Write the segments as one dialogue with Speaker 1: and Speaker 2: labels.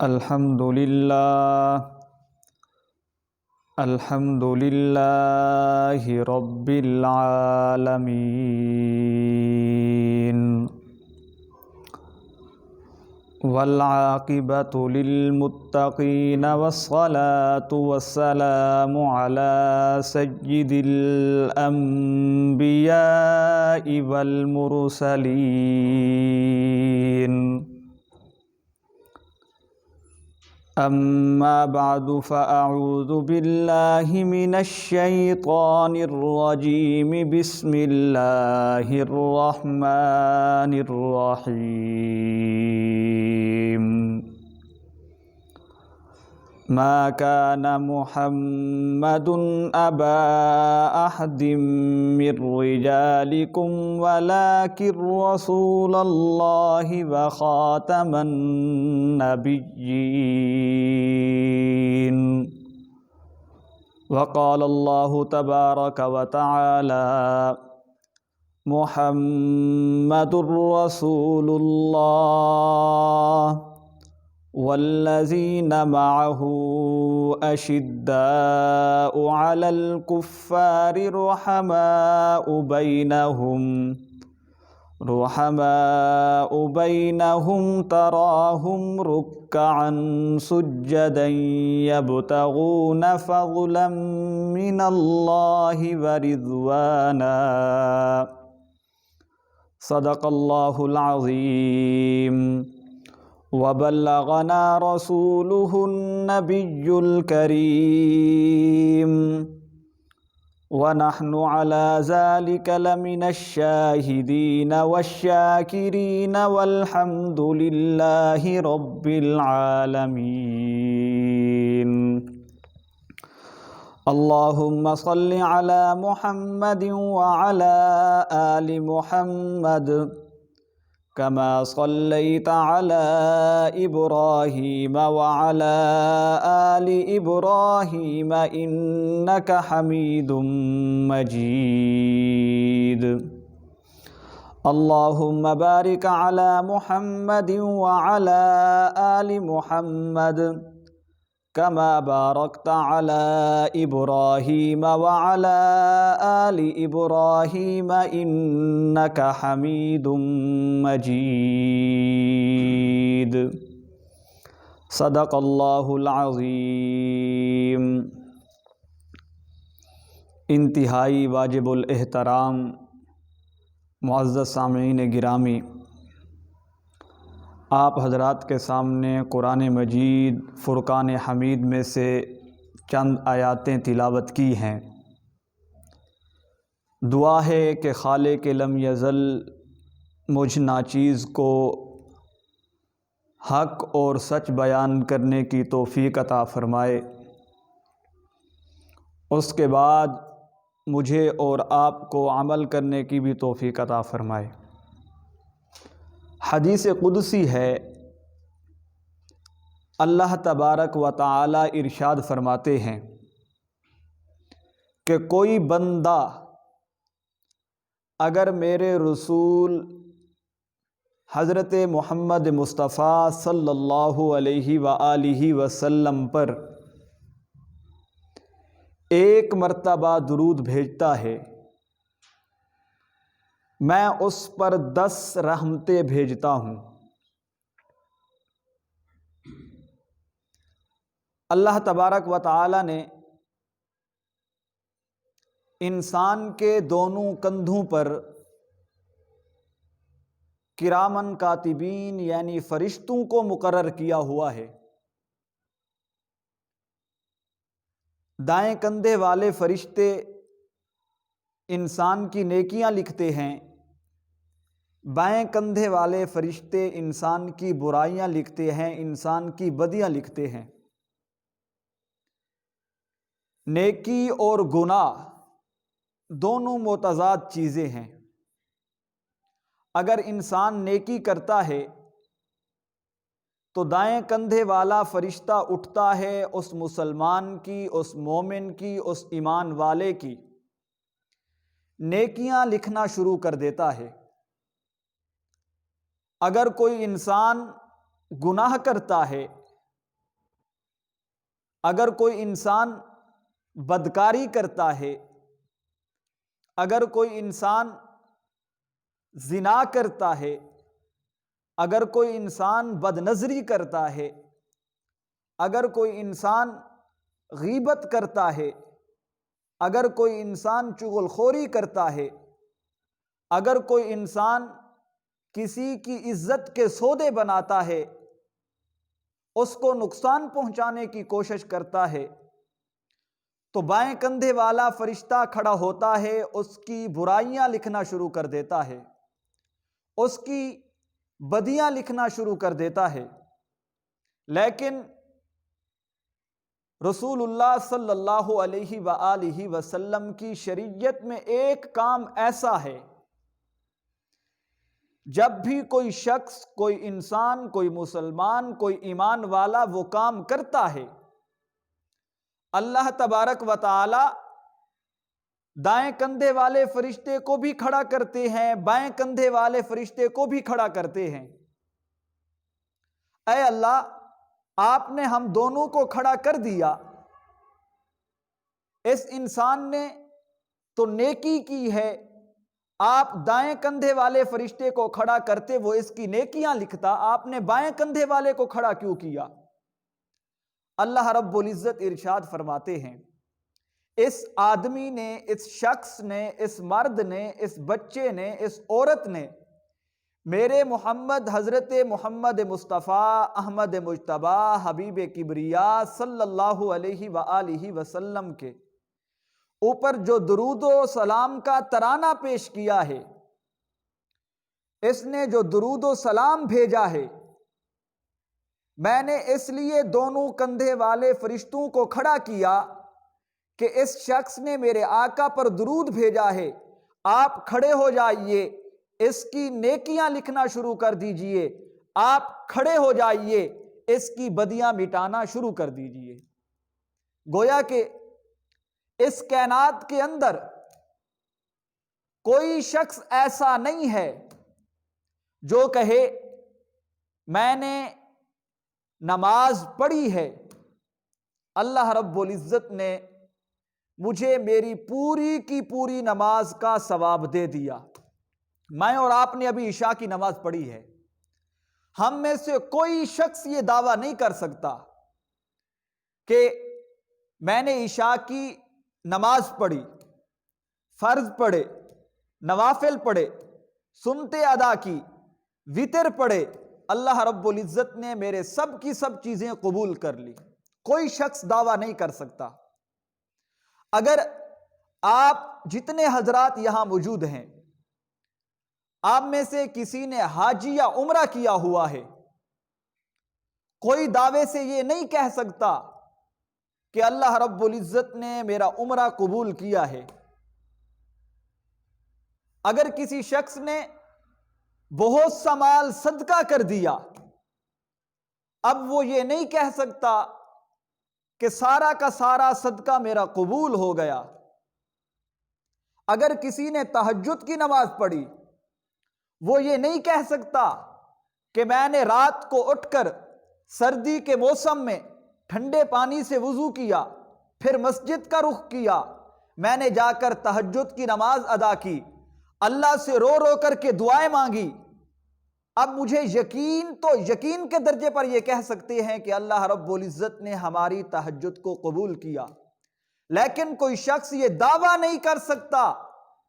Speaker 1: الحمد للہ رب العالمین والعاقبۃ للمتقین والصلاة والسلام علی سید الانبیاء والمرسلین اما بعد فاعوذ باللہ من الشیطان الرجیم بسم اللہ الرحمن الرحیم ما كان محمد أبا أحد من رجالكم ولكن رسول الله وخاتم النبيين وقال الله تبارك وتعالى محمد رسول الله والذين معه أشداء على الكفار رحماء بينهم تراهم ركعا سجدا يبتغون فضلا من الله ورضوانا صدق الله العظيم وبلغنا رسوله النبي الكريم ونحن على ذلك لمن الشاهدين والشاكرين والحمد لله رب العالمين اللهم صل على محمد وعلى آل محمد كما صليت على إبراهيم وعلى آل إبراهيم إنك حميد مجيد اللهم بارك على محمد وعلى آل محمد كما باركت على إبراهيم وعلى آل إبراهيم إنك حميد مجيد صدق الله العظيم۔ انتہائی واجب الاحترام معزز سامعین گرامی، آپ حضرات کے سامنے قرآن مجید فرقان حمید میں سے چند آیاتیں تلاوت کی ہیں۔ دعا ہے کہ خالق لم یزل مجھ ناچیز کو حق اور سچ بیان کرنے کی توفیق عطا فرمائے، اس کے بعد مجھے اور آپ کو عمل کرنے کی بھی توفیق عطا فرمائے۔ حدیث قدسی ہے، اللہ تبارک و تعالی ارشاد فرماتے ہیں کہ کوئی بندہ اگر میرے رسول حضرت محمد مصطفیٰ صلی اللہ علیہ وآلہ وسلم پر ایک مرتبہ درود بھیجتا ہے، میں اس پر 10 رحمتیں بھیجتا ہوں۔ اللہ تبارک و تعالی نے انسان کے دونوں کندھوں پر کرامن کاتبین یعنی فرشتوں کو مقرر کیا ہوا ہے۔ دائیں کندھے والے فرشتے انسان کی نیکیاں لکھتے ہیں، بائیں کندھے والے فرشتے انسان کی برائیاں لکھتے ہیں، انسان کی بدیاں لکھتے ہیں۔ نیکی اور گناہ دونوں متضاد چیزیں ہیں۔ اگر انسان نیکی کرتا ہے تو دائیں کندھے والا فرشتہ اٹھتا ہے اس مسلمان کی، اس مومن کی، اس ایمان والے کی نیکیاں لکھنا شروع کر دیتا ہے۔ اگر کوئی انسان گناہ کرتا ہے اگر کوئی انسان بدکاری کرتا ہے، اگر کوئی انسان زنا کرتا ہے، اگر کوئی انسان بد نظری کرتا ہے، اگر کوئی انسان غیبت کرتا ہے، اگر کوئی انسان چغل خوری کرتا ہے، اگر کوئی انسان کسی کی عزت کے سودے بناتا ہے، اس کو نقصان پہنچانے کی کوشش کرتا ہے، تو بائیں کندھے والا فرشتہ کھڑا ہوتا ہے، اس کی برائیاں لکھنا شروع کر دیتا ہے، اس کی بدیاں لکھنا شروع کر دیتا ہے۔ لیکن رسول اللہ صلی اللہ علیہ وآلہ وسلم کی شریعت میں ایک کام ایسا ہے، جب بھی کوئی شخص، کوئی انسان، کوئی مسلمان، کوئی ایمان والا وہ کام کرتا ہے، اللہ تبارک و تعالی دائیں کندھے والے فرشتے کو بھی کھڑا کرتے ہیں، بائیں کندھے والے فرشتے کو بھی کھڑا کرتے ہیں۔ اے اللہ، آپ نے ہم دونوں کو کھڑا کر دیا، اس انسان نے تو نیکی کی ہے، آپ دائیں کندھے والے فرشتے کو کھڑا کرتے، وہ اس کی نیکیاں لکھتا، آپ نے بائیں کندھے والے کو کھڑا کیوں کیا؟ اللہ رب العزت ارشاد فرماتے ہیں، اس آدمی نے، اس شخص نے، اس مرد نے، اس بچے نے، اس عورت نے میرے محمد، حضرت محمد مصطفیٰ احمد مجتبی حبیب کبریا صلی اللہ علیہ وآلہ وسلم کے اوپر جو درود و سلام کا ترانہ پیش کیا ہے، اس نے جو درود و سلام بھیجا ہے، میں نے اس لیے دونوں کندھے والے فرشتوں کو کھڑا کیا کہ اس شخص نے میرے آقا پر درود بھیجا ہے، آپ کھڑے ہو جائیے، اس کی نیکیاں لکھنا شروع کر دیجئے، آپ کھڑے ہو جائیے، اس کی بدیاں مٹانا شروع کر دیجئے۔ گویا کہ اس کائنات کے اندر کوئی شخص ایسا نہیں ہے جو کہے میں نے نماز پڑھی ہے، اللہ رب العزت نے مجھے میری پوری کی پوری نماز کا ثواب دے دیا۔ میں اور آپ نے ابھی عشاء کی نماز پڑھی ہے، ہم میں سے کوئی شخص یہ دعویٰ نہیں کر سکتا کہ میں نے عشاء کی نماز پڑھی، فرض پڑھے، نوافل پڑھے، سنتے ادا کی، وتر پڑھے، اللہ رب العزت نے میرے سب کی سب چیزیں قبول کر لی۔ کوئی شخص دعویٰ نہیں کر سکتا۔ اگر آپ جتنے حضرات یہاں موجود ہیں، آپ میں سے کسی نے حج یا عمرہ کیا ہوا ہے، کوئی دعوے سے یہ نہیں کہہ سکتا کہ اللہ رب العزت نے میرا عمرہ قبول کیا ہے۔ اگر کسی شخص نے بہت سا مال صدقہ کر دیا، اب وہ یہ نہیں کہہ سکتا کہ سارا کا سارا صدقہ میرا قبول ہو گیا۔ اگر کسی نے تہجد کی نماز پڑھی، وہ یہ نہیں کہہ سکتا کہ میں نے رات کو اٹھ کر سردی کے موسم میں ٹھنڈے پانی سے وضو کیا، پھر مسجد کا رخ کیا، میں نے جا کر تہجد کی نماز ادا کی، اللہ سے رو رو کر کے دعائیں مانگی، اب مجھے یقین تو یقین کے درجے پر یہ کہہ سکتے ہیں کہ اللہ رب العزت نے ہماری تہجد کو قبول کیا۔ لیکن کوئی شخص یہ دعویٰ نہیں کر سکتا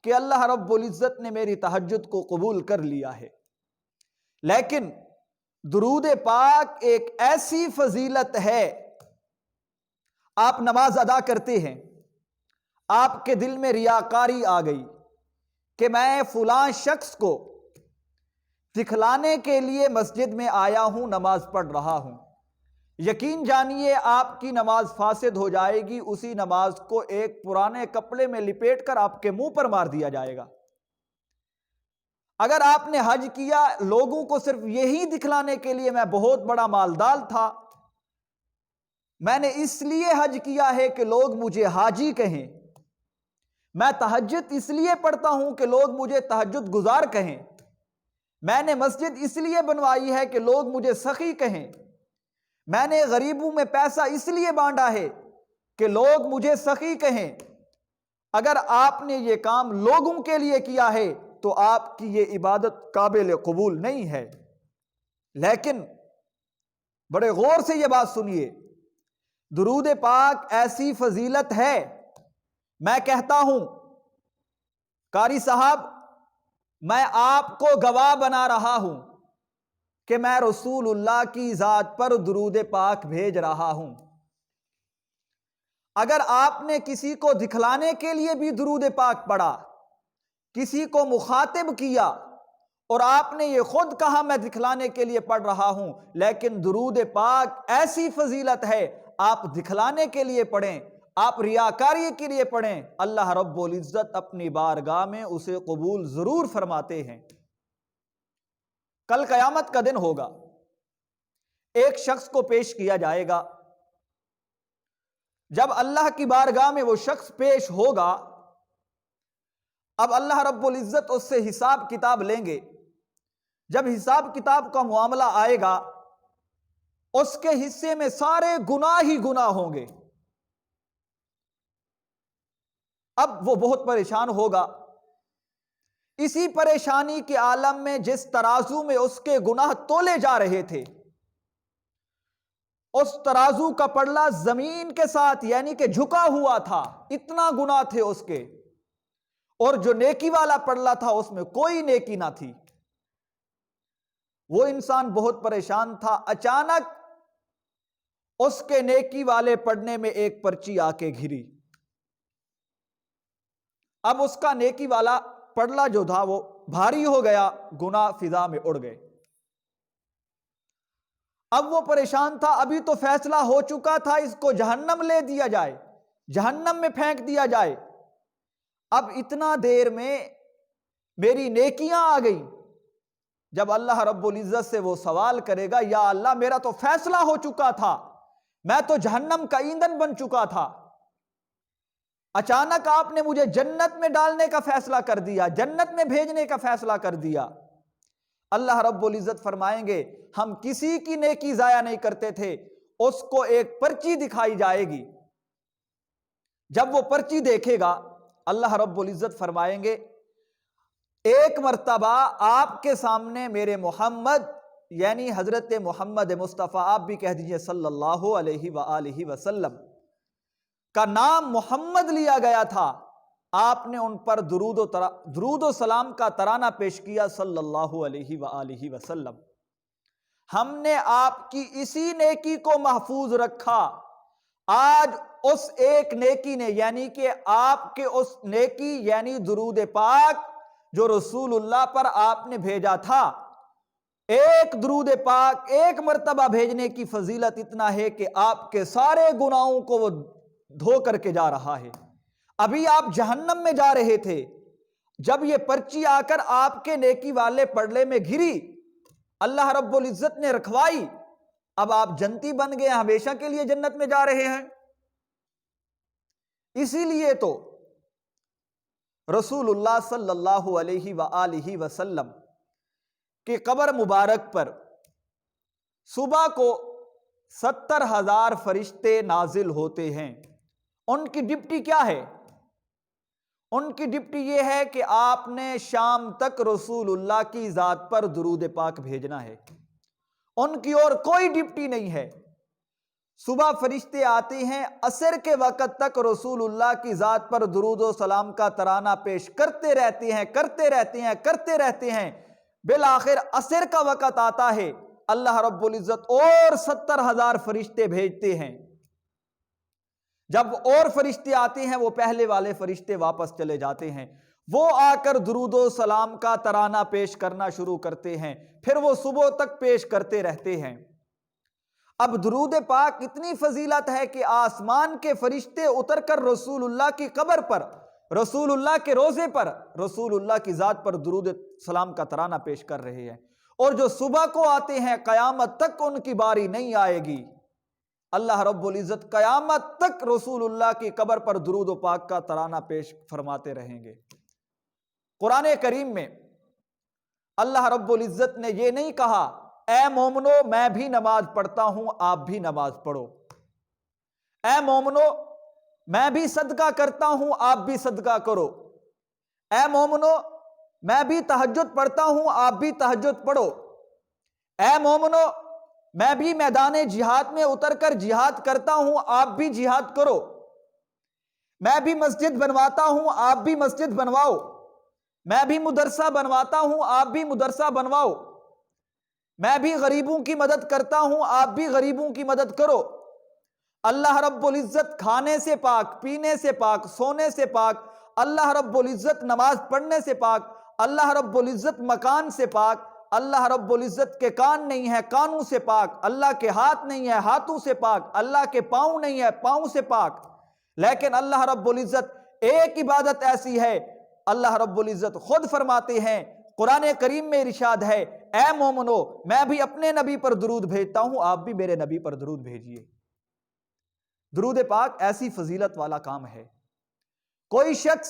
Speaker 1: کہ اللہ رب العزت نے میری تہجد کو قبول کر لیا ہے۔ لیکن درود پاک ایک ایسی فضیلت ہے، آپ نماز ادا کرتے ہیں، آپ کے دل میں ریاکاری آ گئی کہ میں فلاں شخص کو دکھلانے کے لیے مسجد میں آیا ہوں، نماز پڑھ رہا ہوں، یقین جانیے آپ کی نماز فاسد ہو جائے گی، اسی نماز کو ایک پرانے کپڑے میں لپیٹ کر آپ کے منہ پر مار دیا جائے گا۔ اگر آپ نے حج کیا لوگوں کو صرف یہی دکھلانے کے لیے میں بہت بڑا مالدار تھا، میں نے اس لیے حج کیا ہے کہ لوگ مجھے حاجی کہیں، میں تہجد اس لیے پڑھتا ہوں کہ لوگ مجھے تہجد گزار کہیں، میں نے مسجد اس لیے بنوائی ہے کہ لوگ مجھے سخی کہیں، میں نے غریبوں میں پیسہ اس لیے بانٹا ہے کہ لوگ مجھے سخی کہیں۔ اگر آپ نے یہ کام لوگوں کے لیے کیا ہے تو آپ کی یہ عبادت قابل قبول نہیں ہے۔ لیکن بڑے غور سے یہ بات سنیے، درود پاک ایسی فضیلت ہے، میں کہتا ہوں قاری صاحب، میں آپ کو گواہ بنا رہا ہوں کہ میں رسول اللہ کی ذات پر درود پاک بھیج رہا ہوں۔ اگر آپ نے کسی کو دکھلانے کے لیے بھی درود پاک پڑھا، کسی کو مخاطب کیا اور آپ نے یہ خود کہا میں دکھلانے کے لیے پڑھ رہا ہوں، لیکن درود پاک ایسی فضیلت ہے، آپ دکھلانے کے لیے پڑھیں، آپ ریاکاری کے لیے پڑھیں، اللہ رب العزت اپنی بارگاہ میں اسے قبول ضرور فرماتے ہیں۔ کل قیامت کا دن ہوگا، ایک شخص کو پیش کیا جائے گا۔ جب اللہ کی بارگاہ میں وہ شخص پیش ہوگا، اب اللہ رب العزت اس سے حساب کتاب لیں گے۔ جب حساب کتاب کا معاملہ آئے گا، اس کے حصے میں سارے گناہ ہی گناہ ہوں گے۔ اب وہ بہت پریشان ہوگا۔ اسی پریشانی کے عالم میں جس ترازو میں اس کے گناہ تولے جا رہے تھے، اس ترازو کا پلڑا زمین کے ساتھ یعنی کہ جھکا ہوا تھا، اتنا گناہ تھے اس کے، اور جو نیکی والا پلڑا تھا اس میں کوئی نیکی نہ تھی۔ وہ انسان بہت پریشان تھا۔ اچانک اس کے نیکی والے پڑھنے میں ایک پرچی آ کے گھری۔ اب اس کا نیکی والا پلڑا جو تھا وہ بھاری ہو گیا، گناہ فضا میں اڑ گئے۔ اب وہ پریشان تھا، ابھی تو فیصلہ ہو چکا تھا اس کو جہنم لے دیا جائے، جہنم میں پھینک دیا جائے۔ اب اتنا دیر میں میری نیکیاں آ گئی۔ جب اللہ رب العزت سے وہ سوال کرے گا، یا اللہ میرا تو فیصلہ ہو چکا تھا، میں تو جہنم کا ایندھن بن چکا تھا، اچانک آپ نے مجھے جنت میں ڈالنے کا فیصلہ کر دیا، جنت میں بھیجنے کا فیصلہ کر دیا۔ اللہ رب العزت فرمائیں گے ہم کسی کی نیکی ضائع نہیں کرتے تھے، اس کو ایک پرچی دکھائی جائے گی۔ جب وہ پرچی دیکھے گا، اللہ رب العزت فرمائیں گے ایک مرتبہ آپ کے سامنے میرے محمد یعنی حضرت محمد مصطفیٰ، آپ بھی کہہ دیجئے صلی اللہ علیہ وآلہ وسلم کا نام محمد لیا گیا تھا، آپ نے ان پر درود و سلام کا ترانہ پیش کیا صلی اللہ علیہ وآلہ وسلم۔ ہم نے آپ کی اسی نیکی کو محفوظ رکھا۔ آج اس ایک نیکی نے یعنی کہ آپ کے اس نیکی یعنی درود پاک جو رسول اللہ پر آپ نے بھیجا تھا، ایک درود پاک ایک مرتبہ بھیجنے کی فضیلت اتنا ہے کہ آپ کے سارے گناہوں کو وہ دھو کر کے جا رہا ہے۔ ابھی آپ جہنم میں جا رہے تھے، جب یہ پرچی آ کر آپ کے نیکی والے پلڑے میں گھری، اللہ رب العزت نے رکھوائی، اب آپ جنتی بن گئے، ہمیشہ کے لیے جنت میں جا رہے ہیں۔ اسی لیے تو رسول اللہ صلی اللہ علیہ وآلہ وسلم کی قبر مبارک پر صبح کو 70,000 فرشتے نازل ہوتے ہیں۔ ان کی ڈپٹی کیا ہے؟ ان کی ڈپٹی یہ ہے کہ آپ نے شام تک رسول اللہ کی ذات پر درود پاک بھیجنا ہے، ان کی اور کوئی ڈپٹی نہیں ہے۔ صبح فرشتے آتے ہیں، عصر کے وقت تک رسول اللہ کی ذات پر درود و سلام کا ترانہ پیش کرتے رہتے ہیں، کرتے رہتے ہیں، کرتے رہتے ہیں۔ بالآخر عصر کا وقت آتا ہے، اللہ رب العزت اور 70,000 فرشتے بھیجتے ہیں۔ جب اور فرشتے آتے ہیں، وہ پہلے والے فرشتے واپس چلے جاتے ہیں، وہ آ کر درود و سلام کا ترانہ پیش کرنا شروع کرتے ہیں، پھر وہ صبح تک پیش کرتے رہتے ہیں۔ اب درود پاک اتنی فضیلت ہے کہ آسمان کے فرشتے اتر کر رسول اللہ کی قبر پر، رسول اللہ کے روضے پر، رسول اللہ کی ذات پر درود سلام کا ترانہ پیش کر رہے ہیں، اور جو صبح کو آتے ہیں قیامت تک ان کی باری نہیں آئے گی۔ اللہ رب العزت قیامت تک رسول اللہ کی قبر پر درود و پاک کا ترانہ پیش فرماتے رہیں گے۔ قرآن کریم میں اللہ رب العزت نے یہ نہیں کہا اے مومنو میں بھی نماز پڑھتا ہوں، آپ بھی نماز پڑھو۔ اے مومنو میں بھی صدقہ کرتا ہوں، آپ بھی صدقہ کرو۔ اے مومنو میں بھی تہجد پڑھتا ہوں، آپ بھی تہجد پڑھو۔ اے مومنو میں بھی میدان جہاد میں اتر کر جہاد کرتا ہوں، آپ بھی جہاد کرو۔ میں بھی مسجد بنواتا ہوں، آپ بھی مسجد بنواؤ۔ میں بھی مدرسہ بنواتا ہوں، آپ بھی مدرسہ بنواؤ۔ میں بھی غریبوں کی مدد کرتا ہوں، آپ بھی غریبوں کی مدد کرو۔ اللہ رب العزت کھانے سے پاک، پینے سے پاک، سونے سے پاک، اللہ رب العزت نماز پڑھنے سے پاک، اللہ رب العزت مکان سے پاک، اللہ رب العزت کے کان نہیں ہے کانوں سے پاک، اللہ کے ہاتھ نہیں ہے ہاتھوں سے پاک، اللہ کے پاؤں نہیں ہے پاؤں سے پاک۔ لیکن اللہ رب العزت ایک عبادت ایسی ہے، اللہ رب العزت خود فرماتے ہیں، قرآن کریم میں ارشاد ہے، اے مومنو میں بھی اپنے نبی پر درود بھیجتا ہوں، آپ بھی میرے نبی پر درود بھیجئے۔ درود پاک ایسی فضیلت والا کام ہے، کوئی شخص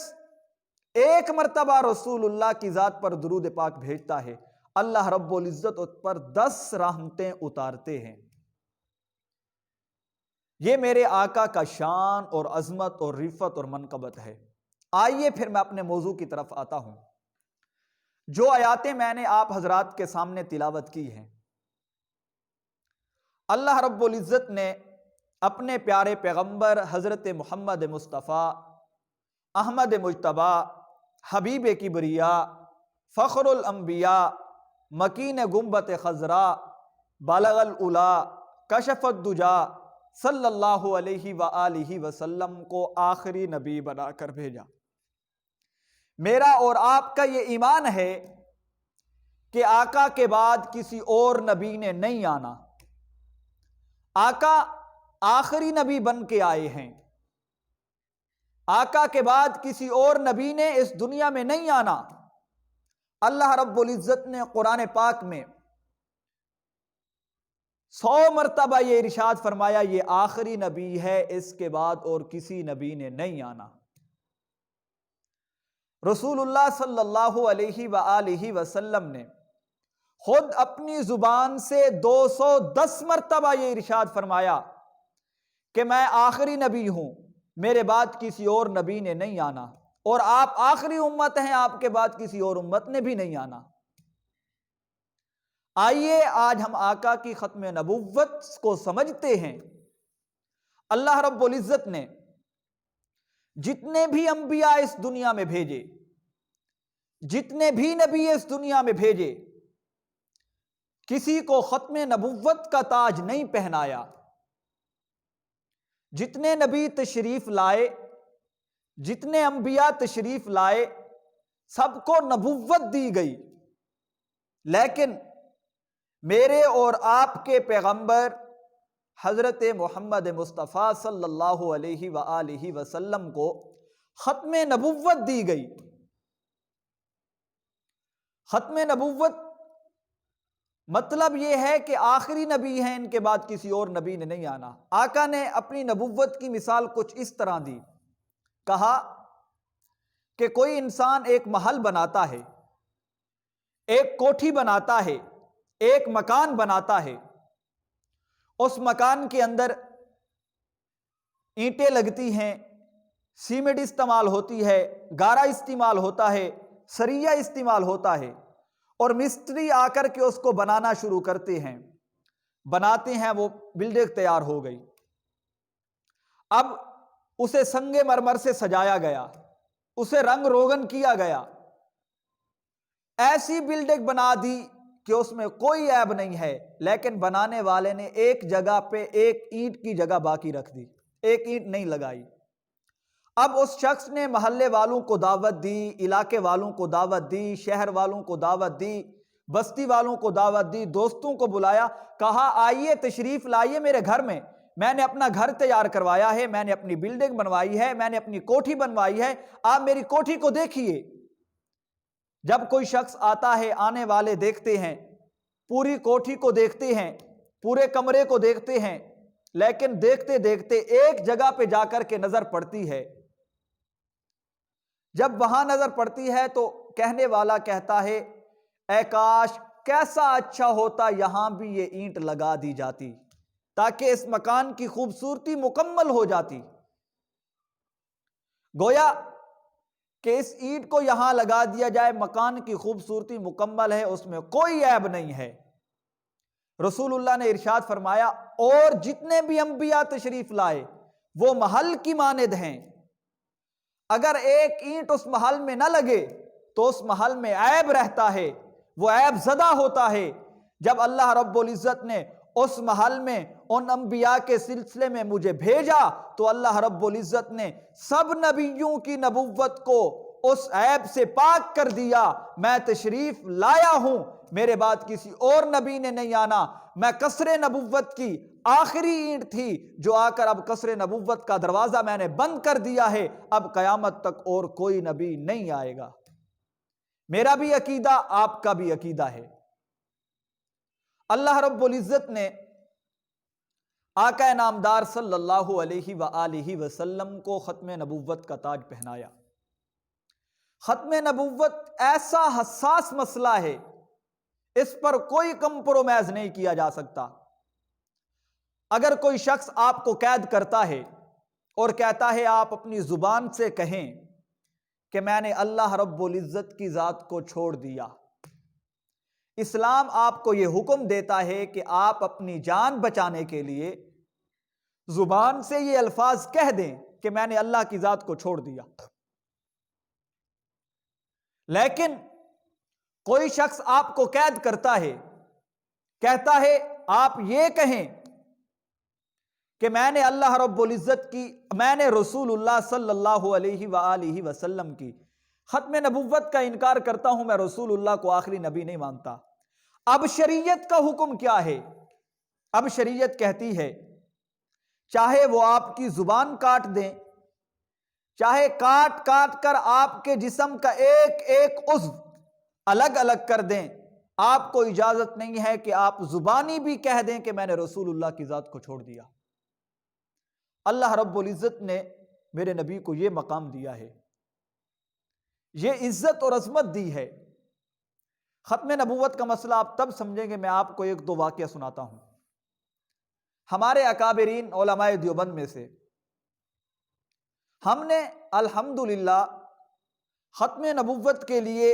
Speaker 1: ایک مرتبہ رسول اللہ کی ذات پر درود پاک بھیجتا ہے، اللہ رب العزت اس پر 10 رحمتیں اتارتے ہیں۔ یہ میرے آقا کا شان اور عظمت اور رفعت اور منقبت ہے۔ آئیے پھر میں اپنے موضوع کی طرف آتا ہوں۔ جو آیاتیں میں نے آپ حضرات کے سامنے تلاوت کی ہیں، اللہ رب العزت نے اپنے پیارے پیغمبر حضرت محمد مصطفیٰ احمد مجتبیٰ حبیب کبریاء فخر الانبیاء مکین گنبت خضرا بالغ العلا کشف الدجا صلی اللہ علیہ وآلہ وسلم کو آخری نبی بنا کر بھیجا۔ میرا اور آپ کا یہ ایمان ہے کہ آقا کے بعد کسی اور نبی نے نہیں آنا، آقا آخری نبی بن کے آئے ہیں، آقا کے بعد کسی اور نبی نے اس دنیا میں نہیں آنا۔ اللہ رب العزت نے قرآن پاک میں 100 مرتبہ یہ ارشاد فرمایا، یہ آخری نبی ہے، اس کے بعد اور کسی نبی نے نہیں آنا۔ رسول اللہ صلی اللہ علیہ وآلہ وسلم نے خود اپنی زبان سے 210 مرتبہ یہ ارشاد فرمایا کہ میں آخری نبی ہوں، میرے بعد کسی اور نبی نے نہیں آنا، اور آپ آخری امت ہیں، آپ کے بعد کسی اور امت نے بھی نہیں آنا۔ آئیے آج ہم آقا کی ختم نبوت کو سمجھتے ہیں۔ اللہ رب العزت نے جتنے بھی انبیاء اس دنیا میں بھیجے، جتنے بھی نبی اس دنیا میں بھیجے، کسی کو ختم نبوت کا تاج نہیں پہنایا۔ جتنے نبی تشریف لائے، جتنے انبیاء تشریف لائے، سب کو نبوت دی گئی، لیکن میرے اور آپ کے پیغمبر حضرت محمد مصطفیٰ صلی اللہ علیہ وآلہ وسلم کو ختم نبوت دی گئی۔ ختم نبوت مطلب یہ ہے کہ آخری نبی ہیں، ان کے بعد کسی اور نبی نے نہیں آنا۔ آقا نے اپنی نبوت کی مثال کچھ اس طرح دی، کہا کہ کوئی انسان ایک محل بناتا ہے، ایک کوٹھی بناتا ہے، ایک مکان بناتا ہے، اس مکان کے اندر اینٹیں لگتی ہیں، سیمنٹ استعمال ہوتی ہے، گارا استعمال ہوتا ہے، سریہ استعمال ہوتا ہے، اور مستری آ کر کے اس کو بنانا شروع کرتے ہیں، بناتے ہیں، وہ بلڈنگ تیار ہو گئی۔ اب اسے سنگ مرمر سے سجایا گیا، اسے رنگ روغن کیا گیا، ایسی بلڈنگ بنا دی کہ اس میں کوئی عیب نہیں ہے، لیکن بنانے والے نے ایک جگہ پہ ایک اینٹ کی جگہ باقی رکھ دی، ایک اینٹ نہیں لگائی۔ اب اس شخص نے محلے والوں کو دعوت دی، علاقے والوں کو دعوت دی، شہر والوں کو دعوت دی، بستی والوں کو دعوت دی، دوستوں کو بلایا، کہا آئیے تشریف لائیے میرے گھر میں نے اپنا گھر تیار کروایا ہے، میں نے اپنی بلڈنگ بنوائی ہے، میں نے اپنی کوٹھی بنوائی ہے، آپ میری کوٹھی کو دیکھیے۔ جب کوئی شخص آتا ہے، آنے والے دیکھتے ہیں، پوری کوٹھی کو دیکھتے ہیں، پورے کمرے کو دیکھتے ہیں، لیکن دیکھتے دیکھتے ایک جگہ پہ جا کر کے نظر پڑتی ہے۔ جب وہاں نظر پڑتی ہے تو کہنے والا کہتا ہے، اے کاش کیسا اچھا ہوتا یہاں بھی یہ اینٹ لگا دی جاتی تاکہ اس مکان کی خوبصورتی مکمل ہو جاتی۔ گویا کہ اس اینٹ کو یہاں لگا دیا جائے، مکان کی خوبصورتی مکمل ہے، اس میں کوئی عیب نہیں ہے۔ رسول اللہ نے ارشاد فرمایا اور جتنے بھی انبیاء تشریف لائے وہ محل کی مانند ہیں، اگر ایک اینٹ اس محل میں نہ لگے تو اس محل میں عیب رہتا ہے، وہ عیب زدہ ہوتا ہے۔ جب اللہ رب العزت نے اس محل میں ان انبیاء کے سلسلے میں مجھے بھیجا تو اللہ رب العزت نے سب نبیوں کی نبوت کو اس عیب سے پاک کر دیا۔ میں تشریف لایا ہوں، میرے بعد کسی اور نبی نے نہیں آنا، میں قصر نبوت کی آخری اینٹ تھی جو آ کر اب قصر نبوت کا دروازہ میں نے بند کر دیا ہے، اب قیامت تک اور کوئی نبی نہیں آئے گا۔ میرا بھی عقیدہ، آپ کا بھی عقیدہ ہے۔ اللہ رب العزت نے آقا نامدار صلی اللہ علیہ وآلہ وسلم کو ختم نبوت کا تاج پہنایا۔ ختم نبوت ایسا حساس مسئلہ ہے، اس پر کوئی کمپرومائز نہیں کیا جا سکتا۔ اگر کوئی شخص آپ کو قید کرتا ہے اور کہتا ہے آپ اپنی زبان سے کہیں کہ میں نے اللہ رب العزت کی ذات کو چھوڑ دیا، اسلام آپ کو یہ حکم دیتا ہے کہ آپ اپنی جان بچانے کے لیے زبان سے یہ الفاظ کہہ دیں کہ میں نے اللہ کی ذات کو چھوڑ دیا۔ لیکن کوئی شخص آپ کو قید کرتا ہے، کہتا ہے آپ یہ کہیں کہ میں نے اللہ رب العزت کی، میں نے رسول اللہ صلی اللہ علیہ وآلہ وسلم کی ختم نبوت کا انکار کرتا ہوں، میں رسول اللہ کو آخری نبی نہیں مانتا۔ اب شریعت کا حکم کیا ہے؟ اب شریعت کہتی ہے چاہے وہ آپ کی زبان کاٹ دیں، چاہے کاٹ کاٹ کر آپ کے جسم کا ایک ایک عضو الگ الگ کر دیں، آپ کو اجازت نہیں ہے کہ آپ زبانی بھی کہہ دیں کہ میں نے رسول اللہ کی ذات کو چھوڑ دیا۔ اللہ رب العزت نے میرے نبی کو یہ مقام دیا ہے، یہ عزت اور عظمت دی ہے۔ ختم نبوت کا مسئلہ آپ تب سمجھیں گے، میں آپ کو ایک دو واقعہ سناتا ہوں۔ ہمارے اکابرین علماء دیوبند میں سے ہم نے الحمدللہ ختم نبوت کے لیے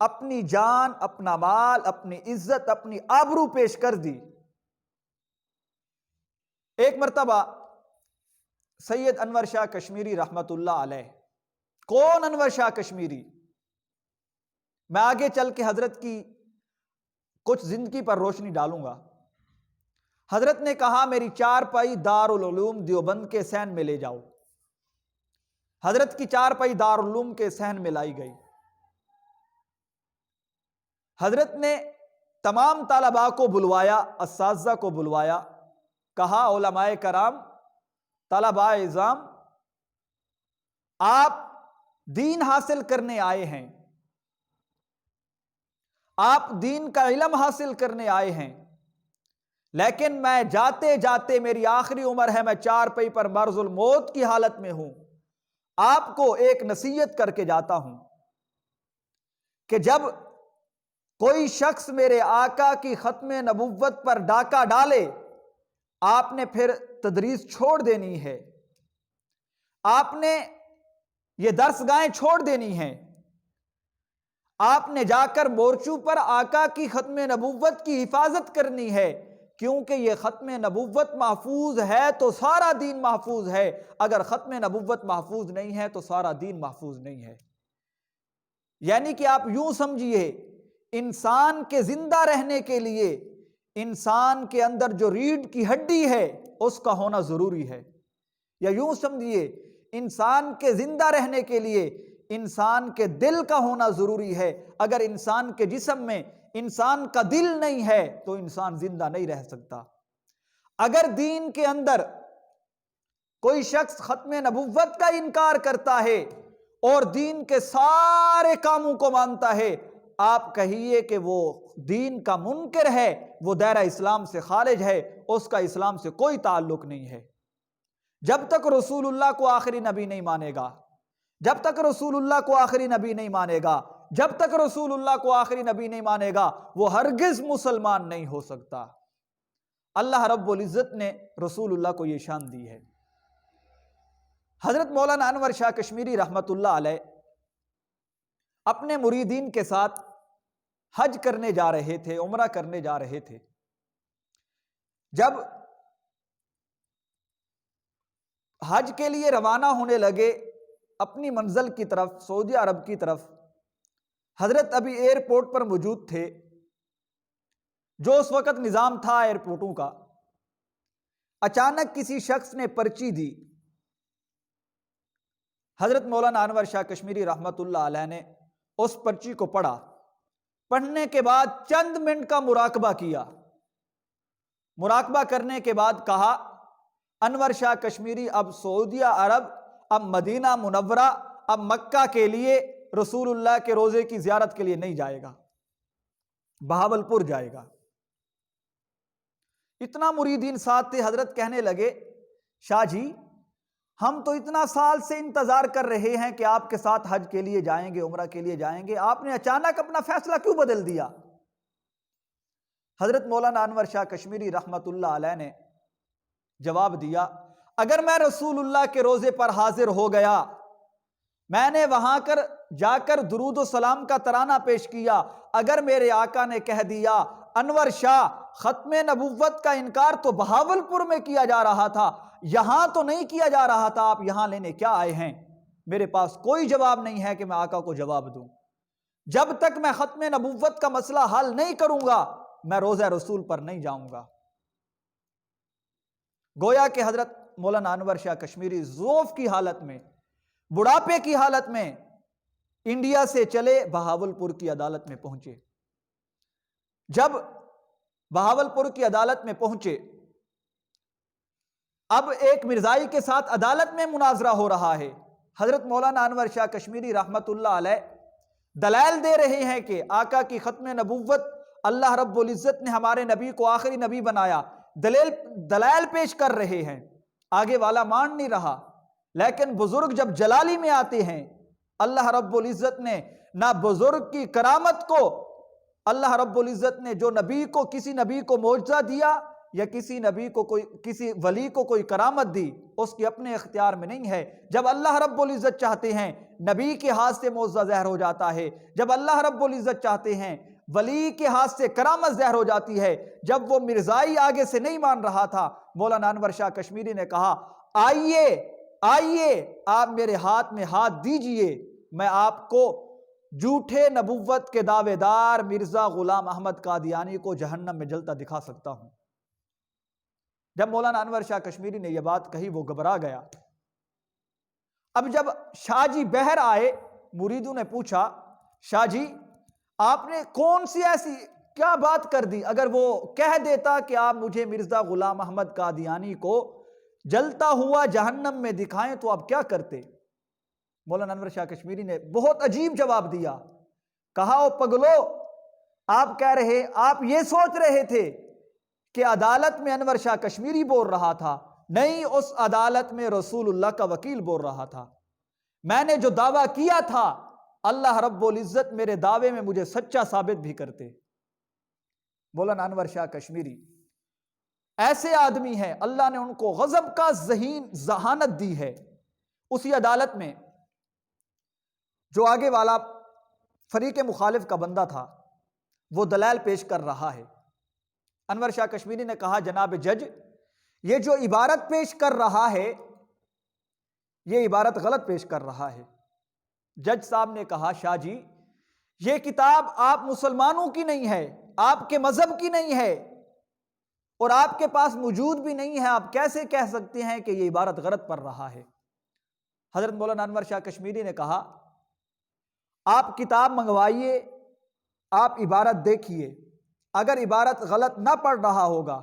Speaker 1: اپنی جان، اپنا مال، اپنی عزت، اپنی آبرو پیش کر دی۔ ایک مرتبہ سید انور شاہ کشمیری رحمت اللہ علیہ، کون انور شاہ کشمیری؟ میں آگے چل کے حضرت کی کچھ زندگی پر روشنی ڈالوں گا۔ حضرت نے کہا میری چارپائی دارالعلوم دیوبند کے صحن میں لے جاؤ۔ حضرت کی چارپائی دارالعلوم کے صحن میں لائی گئی۔ حضرت نے تمام طلباء کو بلوایا، اساتذہ کو بلوایا، کہا علماء کرام، طلباء اعظام، آپ دین حاصل کرنے آئے ہیں، آپ دین کا علم حاصل کرنے آئے ہیں، لیکن میں جاتے جاتے، میری آخری عمر ہے، میں چارپائی پر مرض الموت کی حالت میں ہوں، آپ کو ایک نصیحت کر کے جاتا ہوں کہ جب کوئی شخص میرے آقا کی ختم نبوت پر ڈاکہ ڈالے، آپ نے پھر تدریس چھوڑ دینی ہے، آپ نے یہ درسگاہیں چھوڑ دینی ہیں، آپ نے جا کر مورچوں پر آقا کی ختم نبوت کی حفاظت کرنی ہے، کیونکہ یہ ختم نبوت محفوظ ہے تو سارا دین محفوظ ہے، اگر ختم نبوت محفوظ نہیں ہے تو سارا دین محفوظ نہیں ہے۔ یعنی کہ آپ یوں سمجھیے، انسان کے زندہ رہنے کے لیے انسان کے اندر جو ریڑھ کی ہڈی ہے اس کا ہونا ضروری ہے، یا یوں سمجھیے انسان کے زندہ رہنے کے لیے انسان کے دل کا ہونا ضروری ہے۔ اگر انسان کے جسم میں انسان کا دل نہیں ہے تو انسان زندہ نہیں رہ سکتا۔ اگر دین کے اندر کوئی شخص ختم نبوت کا انکار کرتا ہے اور دین کے سارے کاموں کو مانتا ہے، آپ کہیے کہ وہ دین کا منکر ہے، وہ دائرہ اسلام سے خارج ہے، اس کا اسلام سے کوئی تعلق نہیں ہے۔ جب تک رسول اللہ کو آخری نبی نہیں مانے گا، جب تک رسول اللہ کو آخری نبی نہیں مانے گا، جب تک رسول اللہ کو آخری نبی نہیں مانے گا وہ ہرگز مسلمان نہیں ہو سکتا۔ اللہ رب العزت نے رسول اللہ کو یہ شان دی ہے۔ حضرت مولانا انور شاہ کشمیری رحمت اللہ علیہ اپنے مریدین کے ساتھ حج کرنے جا رہے تھے، عمرہ کرنے جا رہے تھے۔ جب حج کے لیے روانہ ہونے لگے اپنی منزل کی طرف، سعودی عرب کی طرف، حضرت ابھی ایئرپورٹ پر موجود تھے۔ جو اس وقت نظام تھا ایئرپورٹوں کا، اچانک کسی شخص نے پرچی دی۔ حضرت مولانا انور شاہ کشمیری رحمت اللہ علیہ نے اس پرچی کو پڑھا۔ پڑھنے کے بعد چند منٹ کا مراقبہ کیا۔ مراقبہ کرنے کے بعد کہا، انور شاہ کشمیری اب سعودی عرب، اب مدینہ منورہ، اب مکہ کے لیے رسول اللہ کے روضے کی زیارت کے لیے نہیں جائے گا، بہاولپور جائے گا۔ اتنا مریدین ساتھ تھے، حضرت کہنے لگے، شاہ جی ہم تو اتنا سال سے انتظار کر رہے ہیں کہ آپ کے ساتھ حج کے لیے جائیں گے، عمرہ کے لیے جائیں گے، آپ نے اچانک اپنا فیصلہ کیوں بدل دیا؟ حضرت مولانا انور شاہ کشمیری رحمت اللہ علیہ نے جواب دیا، اگر میں رسول اللہ کے روضے پر حاضر ہو گیا، میں نے وہاں جا کر درود و سلام کا ترانہ پیش کیا، اگر میرے آقا نے کہہ دیا انور شاہ ختم نبوت کا انکار تو بہاولپور میں کیا جا رہا تھا، یہاں تو نہیں کیا جا رہا تھا، آپ یہاں لینے کیا آئے ہیں؟ میرے پاس کوئی جواب نہیں ہے کہ میں آقا کو جواب دوں۔ جب تک میں ختم نبوت کا مسئلہ حل نہیں کروں گا میں روضہ رسول پر نہیں جاؤں گا۔ گویا کہ حضرت مولانا انور شاہ کشمیری ضعف کی حالت میں، بڑھاپے کی حالت میں انڈیا سے چلے بہاولپور کی عدالت میں پہنچے۔ جب بہاولپور کی عدالت میں پہنچے، اب ایک مرزائی کے ساتھ عدالت میں مناظرہ ہو رہا ہے۔ حضرت مولانا انور شاہ کشمیری رحمت اللہ علیہ دلائل دے رہے ہیں کہ آقا کی ختم نبوت، اللہ رب العزت نے ہمارے نبی کو آخری نبی بنایا، دلائل پیش کر رہے ہیں، آگے والا مان نہیں رہا۔ لیکن بزرگ جب جلالی میں آتے ہیں، اللہ رب العزت نے نہ بزرگ کی کرامت کو، اللہ رب العزت نے جو نبی کو، کسی نبی کو معجزہ دیا یا کسی نبی کو کسی ولی کو کوئی کرامت دی، اس کے اپنے اختیار میں نہیں ہے۔ جب اللہ رب العزت چاہتے ہیں نبی کے ہاتھ سے معجزہ ظاہر ہو جاتا ہے، جب اللہ رب العزت چاہتے ہیں ولی کے ہاتھ سے کرامت ظاہر ہو جاتی ہے۔ جب وہ مرزائی آگے سے نہیں مان رہا تھا، مولانا انور شاہ کشمیری نے کہا، آئیے آپ میرے ہاتھ میں ہاتھ دیجئے، میں آپ کو جھوٹے نبوت کے دعوے دار مرزا غلام احمد قادیانی کو جہنم میں جلتا دکھا سکتا ہوں۔ جب مولانا انور شاہ کشمیری نے یہ بات کہی وہ گھبرا گیا۔ اب جب شاہ جی بہر آئے، مریدوں نے پوچھا، شاہ جی آپ نے کون سی ایسی کیا بات کر دی؟ اگر وہ کہہ دیتا کہ آپ مجھے مرزا غلام احمد قادیانی کو جلتا ہوا جہنم میں دکھائیں تو آپ کیا کرتے؟ مولانا انور شاہ کشمیری نے بہت عجیب جواب دیا، کہا، او پگلو، آپ یہ سوچ رہے تھے کہ عدالت میں انور شاہ کشمیری بول رہا تھا؟ نہیں، اس عدالت میں رسول اللہ کا وکیل بول رہا تھا۔ میں نے جو دعویٰ کیا تھا اللہ رب العزت میرے دعوے میں مجھے سچا ثابت بھی کرتے۔ مولانا انور شاہ کشمیری ایسے آدمی ہیں، اللہ نے ان کو غضب کا ذہانت دی ہے۔ اسی عدالت میں جو آگے والا فریق مخالف کا بندہ تھا وہ دلائل پیش کر رہا ہے۔ انور شاہ کشمیری نے کہا، جناب جج، یہ جو عبارت پیش کر رہا ہے یہ عبارت غلط پیش کر رہا ہے۔ جج صاحب نے کہا، شاہ جی یہ کتاب آپ مسلمانوں کی نہیں ہے، آپ کے مذہب کی نہیں ہے، اور آپ کے پاس موجود بھی نہیں ہے، آپ کیسے کہہ سکتے ہیں کہ یہ عبارت غلط پڑھ رہا ہے؟ حضرت مولانا انور شاہ کشمیری نے کہا، آپ کتاب منگوائیے، آپ عبارت دیکھیے، اگر عبارت غلط نہ پڑھ رہا ہوگا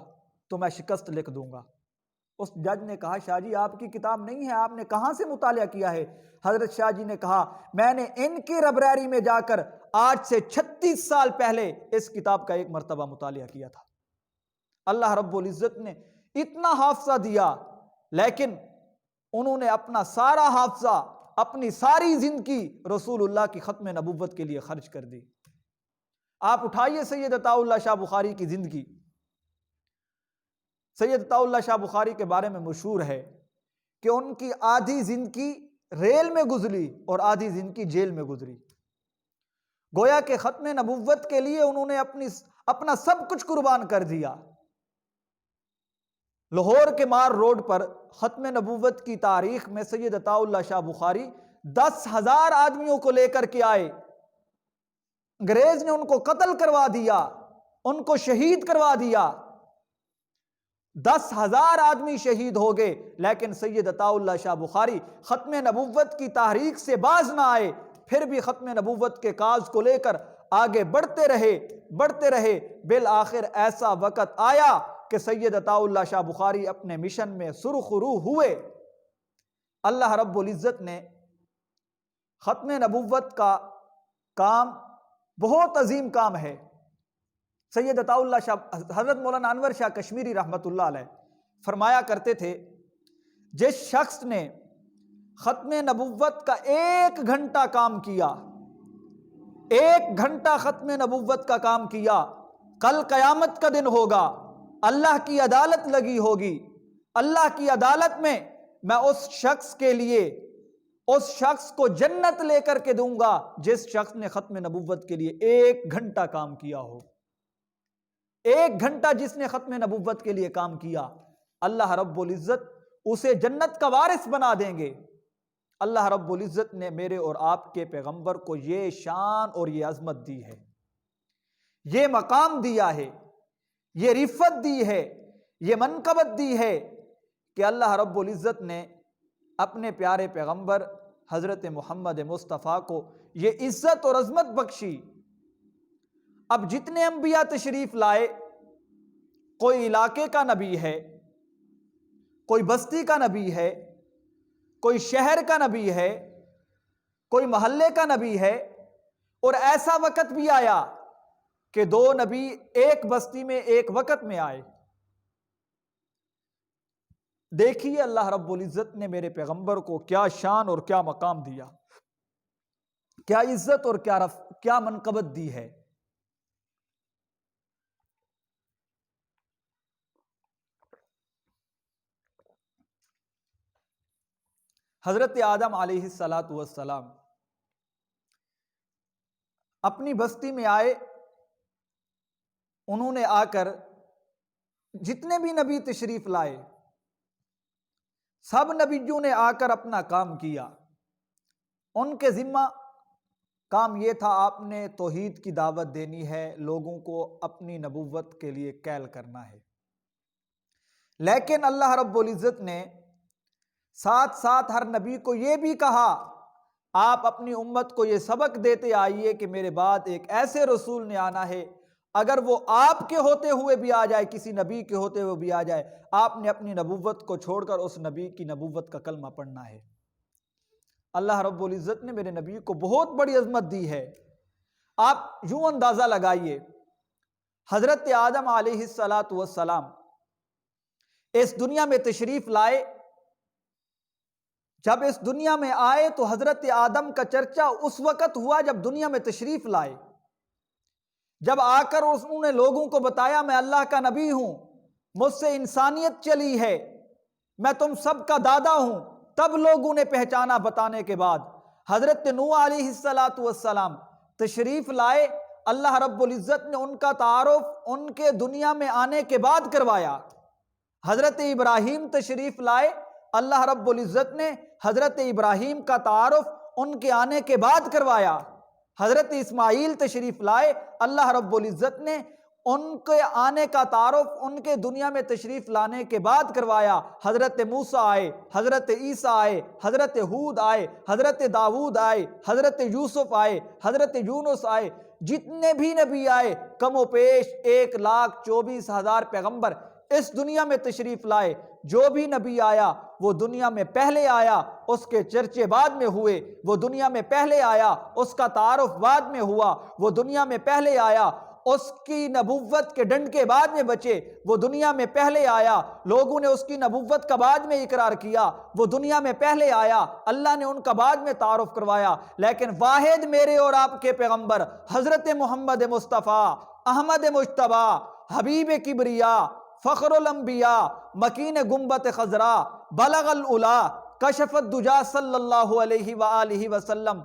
Speaker 1: تو میں شکست لکھ دوں گا۔ اس جج نے کہا، شاہ جی آپ کی کتاب نہیں ہے، آپ نے کہاں سے مطالعہ کیا ہے؟ حضرت شاہ جی نے کہا، میں نے ان کی لائبریری میں جا کر آج سے 36 سال پہلے اس کتاب کا ایک مرتبہ مطالعہ کیا تھا۔ اللہ رب العزت نے اتنا حافظہ دیا، لیکن انہوں نے اپنا سارا حافظہ اپنی ساری زندگی رسول اللہ کی ختم نبوت کے لیے خرچ کر دی۔ آپ اٹھائیے سید عطا اللہ شاہ بخاری کی زندگی۔ سید عطا اللہ شاہ بخاری کے بارے میں مشہور ہے کہ ان کی آدھی زندگی ریل میں گزری اور آدھی زندگی جیل میں گزری۔ گویا کہ ختم نبوت کے لیے انہوں نے اپنا سب کچھ قربان کر دیا۔ لاہور کے مار روڈ پر ختم نبوت کی تاریخ میں سید عطا اللہ شاہ بخاری 10,000 آدمیوں کو لے کر کے آئے۔ انگریز نے ان کو قتل کروا دیا، ان کو شہید کروا دیا۔ 10,000 آدمی شہید ہو گئے، لیکن سید عطا اللہ شاہ بخاری ختم نبوت کی تحریک سے باز نہ آئے، پھر بھی ختم نبوت کے کاز کو لے کر آگے بڑھتے رہے۔ بالآخر ایسا وقت آیا کہ سید عطا اللہ شاہ بخاری اپنے مشن میں سرخ روح ہوئے۔ اللہ رب العزت نے ختم نبوت کا کام بہت عظیم کام ہے۔ سید عطا اللہ شاہ حضرت مولانا انور شاہ کشمیری رحمت اللہ علیہ فرمایا کرتے تھے، جس شخص نے ختم نبوت کا 1 گھنٹہ کام کیا، 1 گھنٹہ ختم نبوت کا کام کیا، کل قیامت کا دن ہوگا، اللہ کی عدالت لگی ہوگی، اللہ کی عدالت میں اس شخص کے لیے اس شخص کو جنت لے کر کے دوں گا جس شخص نے ختم نبوت کے لیے 1 گھنٹہ کام کیا ہو۔ 1 گھنٹہ جس نے ختم نبوت کے لیے کام کیا، اللہ رب العزت اسے جنت کا وارث بنا دیں گے۔ اللہ رب العزت نے میرے اور آپ کے پیغمبر کو یہ شان اور یہ عظمت دی ہے، یہ مقام دیا ہے، یہ رفعت دی ہے، یہ منقبت دی ہے کہ اللہ رب العزت نے اپنے پیارے پیغمبر حضرت محمد مصطفیٰ کو یہ عزت اور عظمت بخشی۔ اب جتنے انبیاء تشریف لائے، کوئی علاقے کا نبی ہے، کوئی بستی کا نبی ہے، کوئی شہر کا نبی ہے، کوئی محلے کا نبی ہے، اور ایسا وقت بھی آیا کہ 2 نبی ایک بستی میں ایک وقت میں آئے۔ دیکھیے اللہ رب العزت نے میرے پیغمبر کو کیا شان اور کیا مقام دیا، کیا عزت اور کیا منقبت دی ہے۔ حضرت آدم علیہ السلام اپنی بستی میں آئے، انہوں نے آ کر جتنے بھی نبی تشریف لائے، سب نبیوں نے آ کر اپنا کام کیا۔ ان کے ذمہ کام یہ تھا، آپ نے توحید کی دعوت دینی ہے، لوگوں کو اپنی نبوت کے لیے کیل کرنا ہے۔ لیکن اللہ رب العزت نے ساتھ ساتھ ہر نبی کو یہ بھی کہا، آپ اپنی امت کو یہ سبق دیتے آئیے کہ میرے بعد ایک ایسے رسول نے آنا ہے، اگر وہ آپ کے ہوتے ہوئے بھی آ جائے، کسی نبی کے ہوتے ہوئے بھی آ جائے، آپ نے اپنی نبوت کو چھوڑ کر اس نبی کی نبوت کا کلمہ پڑھنا ہے۔ اللہ رب العزت نے میرے نبی کو بہت بڑی عظمت دی ہے۔ آپ یوں اندازہ لگائیے، حضرت آدم علیہ السلام اس دنیا میں تشریف لائے، جب اس دنیا میں آئے تو حضرت آدم کا چرچا اس وقت ہوا جب دنیا میں تشریف لائے، جب آ کر انہوں نے لوگوں کو بتایا میں اللہ کا نبی ہوں، مجھ سے انسانیت چلی ہے، میں تم سب کا دادا ہوں، تب لوگوں نے پہچانا۔ بتانے کے بعد حضرت نوح علیہ السلام تشریف لائے، اللہ رب العزت نے ان کا تعارف ان کے دنیا میں آنے کے بعد کروایا۔ حضرت ابراہیم تشریف لائے، اللہ رب العزت نے حضرت ابراہیم کا تعارف ان کے آنے کے بعد کروایا۔ حضرت اسماعیل تشریف لائے، اللہ رب العزت نے ان کے آنے کا تعارف ان کے دنیا میں تشریف لانے کے بعد کروایا۔ حضرت موسیٰ آئے، حضرت عیسیٰ آئے، حضرت ہود آئے، حضرت داؤد آئے، حضرت یوسف آئے، حضرت یونس آئے، جتنے بھی نبی آئے کم و بیش 1,24,000 پیغمبر اس دنیا میں تشریف لائے۔ جو بھی نبی آیا وہ دنیا میں پہلے آیا، اس کے چرچے بعد میں ہوئے، وہ دنیا میں پہلے آیا، اس کا تعارف بعد میں ہوا، وہ دنیا میں پہلے آیا، اس کی نبوت کے ڈنڈے بعد میں بچے، وہ دنیا میں پہلے آیا، لوگوں نے اس کی نبوت کا بعد میں اقرار کیا، وہ دنیا میں پہلے آیا، اللہ نے ان کا بعد میں تعارف کروایا، لیکن واحد میرے اور آپ کے پیغمبر حضرت محمد مصطفیٰ احمد مجتبی حبیب کبریا فخر الانبیاء مکین گنبت خضرا بلغ العلا کشف الدجا صلی اللہ علیہ وآلہ وسلم،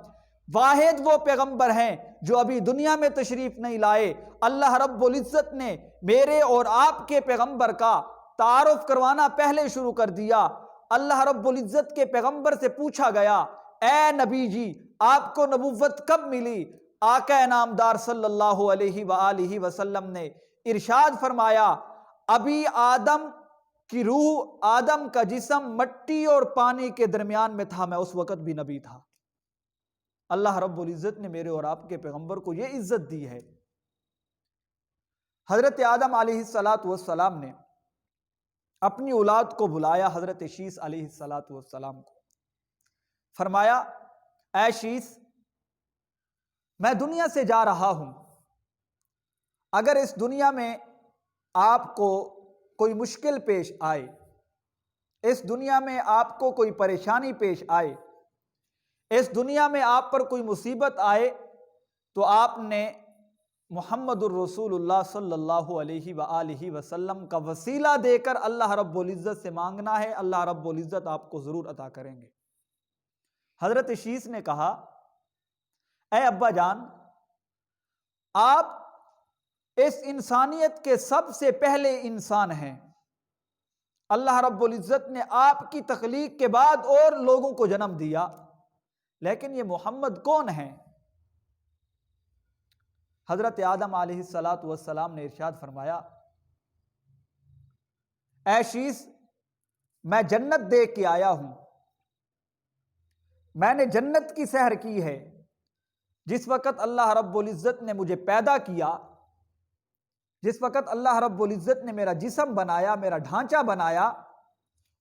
Speaker 1: واحد وہ پیغمبر ہیں جو ابھی دنیا میں تشریف نہیں لائے۔ اللہ رب العزت نے میرے اور آپ کے پیغمبر کا تعارف کروانا پہلے شروع کر دیا۔ اللہ رب العزت کے پیغمبر سے پوچھا گیا، اے نبی جی آپ کو نبوت کب ملی؟ آقا انعامدار صلی اللہ علیہ وآلہ وسلم نے ارشاد فرمایا، ابھی آدم کی روح، آدم کا جسم مٹی اور پانی کے درمیان میں تھا، میں اس وقت بھی نبی تھا۔ اللہ رب العزت نے میرے اور آپ کے پیغمبر کو یہ عزت دی ہے۔ حضرت آدم علیہ السلام نے اپنی اولاد کو بلایا، حضرت شیث علیہ السلام کو، فرمایا، اے شیث میں دنیا سے جا رہا ہوں، اگر اس دنیا میں آپ کو کوئی مشکل پیش آئے، اس دنیا میں آپ کو کوئی پریشانی پیش آئے، اس دنیا میں آپ پر کوئی مصیبت آئے، تو آپ نے محمد الرسول اللہ صلی اللہ علیہ وآلہ وسلم کا وسیلہ دے کر اللہ رب العزت سے مانگنا ہے، اللہ رب العزت آپ کو ضرور عطا کریں گے۔ حضرت شیث نے کہا، اے ابا جان، آپ اس انسانیت کے سب سے پہلے انسان ہیں، اللہ رب العزت نے آپ کی تخلیق کے بعد اور لوگوں کو جنم دیا، لیکن یہ محمد کون ہیں؟ حضرت آدم علیہ السلام نے ارشاد فرمایا، اے شیث میں جنت دیکھ کے آیا ہوں، میں نے جنت کی سحر کی ہے۔ جس وقت اللہ رب العزت نے مجھے پیدا کیا، جس وقت اللہ رب العزت نے میرا جسم بنایا، میرا ڈھانچہ بنایا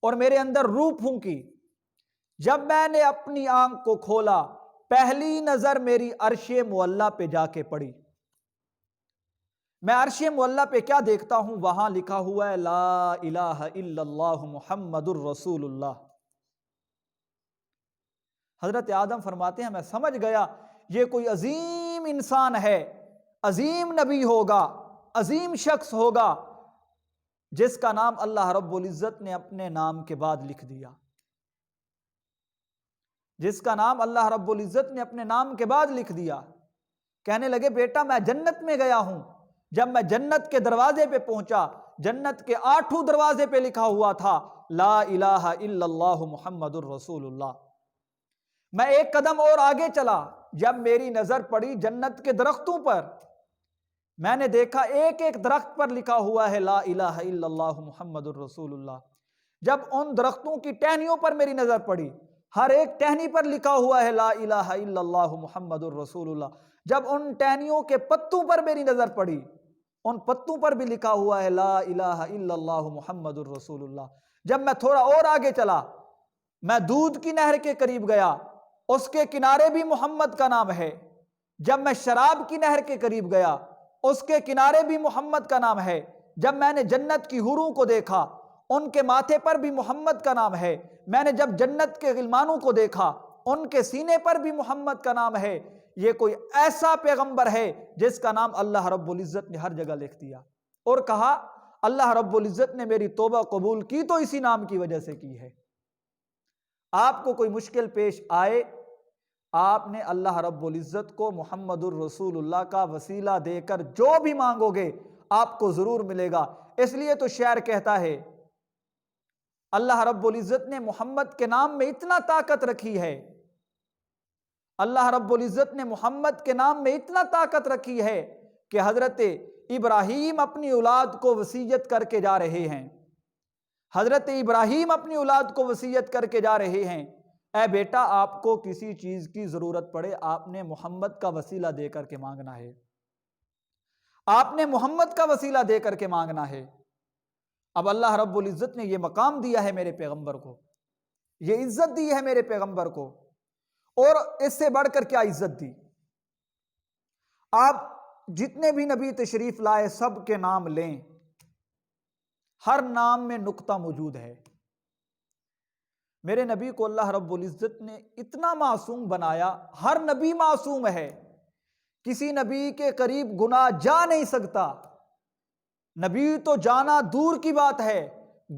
Speaker 1: اور میرے اندر روح پھونکی، جب میں نے اپنی آنکھ کو کھولا، پہلی نظر میری عرش معلیٰ پہ جا کے پڑی۔ میں عرش معلیٰ پہ کیا دیکھتا ہوں؟ وہاں لکھا ہوا ہے لا الہ الا اللہ محمد الرسول اللہ۔ حضرت آدم فرماتے ہیں میں سمجھ گیا یہ کوئی عظیم انسان ہے، عظیم نبی ہوگا، عظیم شخص ہوگا، جس کا نام اللہ رب العزت نے اپنے نام کے بعد لکھ دیا، جس کا نام اللہ رب العزت نے اپنے نام کے بعد لکھ دیا۔ کہنے لگے بیٹا میں جنت میں گیا ہوں، جب میں جنت کے دروازے پہ پہنچا، جنت کے 8 دروازے پہ لکھا ہوا تھا لا الہ الا اللہ محمد الرسول اللہ۔ میں ایک قدم اور آگے چلا، جب میری نظر پڑی جنت کے درختوں پر، میں نے دیکھا ایک ایک درخت پر لکھا ہوا ہے لا الہ الا اللہ محمد الرسول اللہ۔ جب ان درختوں کی ٹہنیوں پر میری نظر پڑی، ہر ایک ٹہنی پر لکھا ہوا ہے لا الہ الا اللہ محمد الرسول اللہ۔ جب ان ٹہنیوں کے پتوں پر میری نظر پڑی، ان پتوں پر بھی لکھا ہوا ہے لا الہ الا اللہ محمد الرسول اللہ۔ جب میں تھوڑا اور آگے چلا، میں دودھ کی نہر کے قریب گیا، اس کے کنارے بھی محمد کا نام ہے۔ جب میں شراب کی نہر کے قریب گیا، اس کے کنارے بھی محمد کا نام ہے۔ جب میں نے جنت کی حوروں کو دیکھا، ان کے ماتھے پر بھی محمد کا نام ہے۔ میں نے جب جنت کے غلمانوں کو دیکھا، ان کے سینے پر بھی محمد کا نام ہے۔ یہ کوئی ایسا پیغمبر ہے جس کا نام اللہ رب العزت نے ہر جگہ لکھ دیا، اور کہا اللہ رب العزت نے میری توبہ قبول کی تو اسی نام کی وجہ سے کی ہے۔ آپ کو کوئی مشکل پیش آئے، آپ نے اللہ رب العزت کو محمد الرسول اللہ کا وسیلہ دے کر جو بھی مانگو گے آپ کو ضرور ملے گا۔ اس لیے تو شاعر کہتا ہے اللہ رب العزت نے محمد کے نام میں اتنا طاقت رکھی ہے، اللہ رب العزت نے محمد کے نام میں اتنا طاقت رکھی ہے کہ حضرت ابراہیم اپنی اولاد کو وصیت کر کے جا رہے ہیں، حضرت ابراہیم اپنی اولاد کو وصیت کر کے جا رہے ہیں، اے بیٹا آپ کو کسی چیز کی ضرورت پڑے آپ نے محمد کا وسیلہ دے کر کے مانگنا ہے، آپ نے محمد کا وسیلہ دے کر کے مانگنا ہے۔ اب اللہ رب العزت نے یہ مقام دیا ہے میرے پیغمبر کو، یہ عزت دی ہے میرے پیغمبر کو، اور اس سے بڑھ کر کیا عزت دی؟ آپ جتنے بھی نبی تشریف لائے سب کے نام لیں، ہر نام میں نکتہ موجود ہے۔ میرے نبی کو اللہ رب العزت نے اتنا معصوم بنایا، ہر نبی معصوم ہے، کسی نبی کے قریب گناہ جا نہیں سکتا، نبی تو جانا دور کی بات ہے،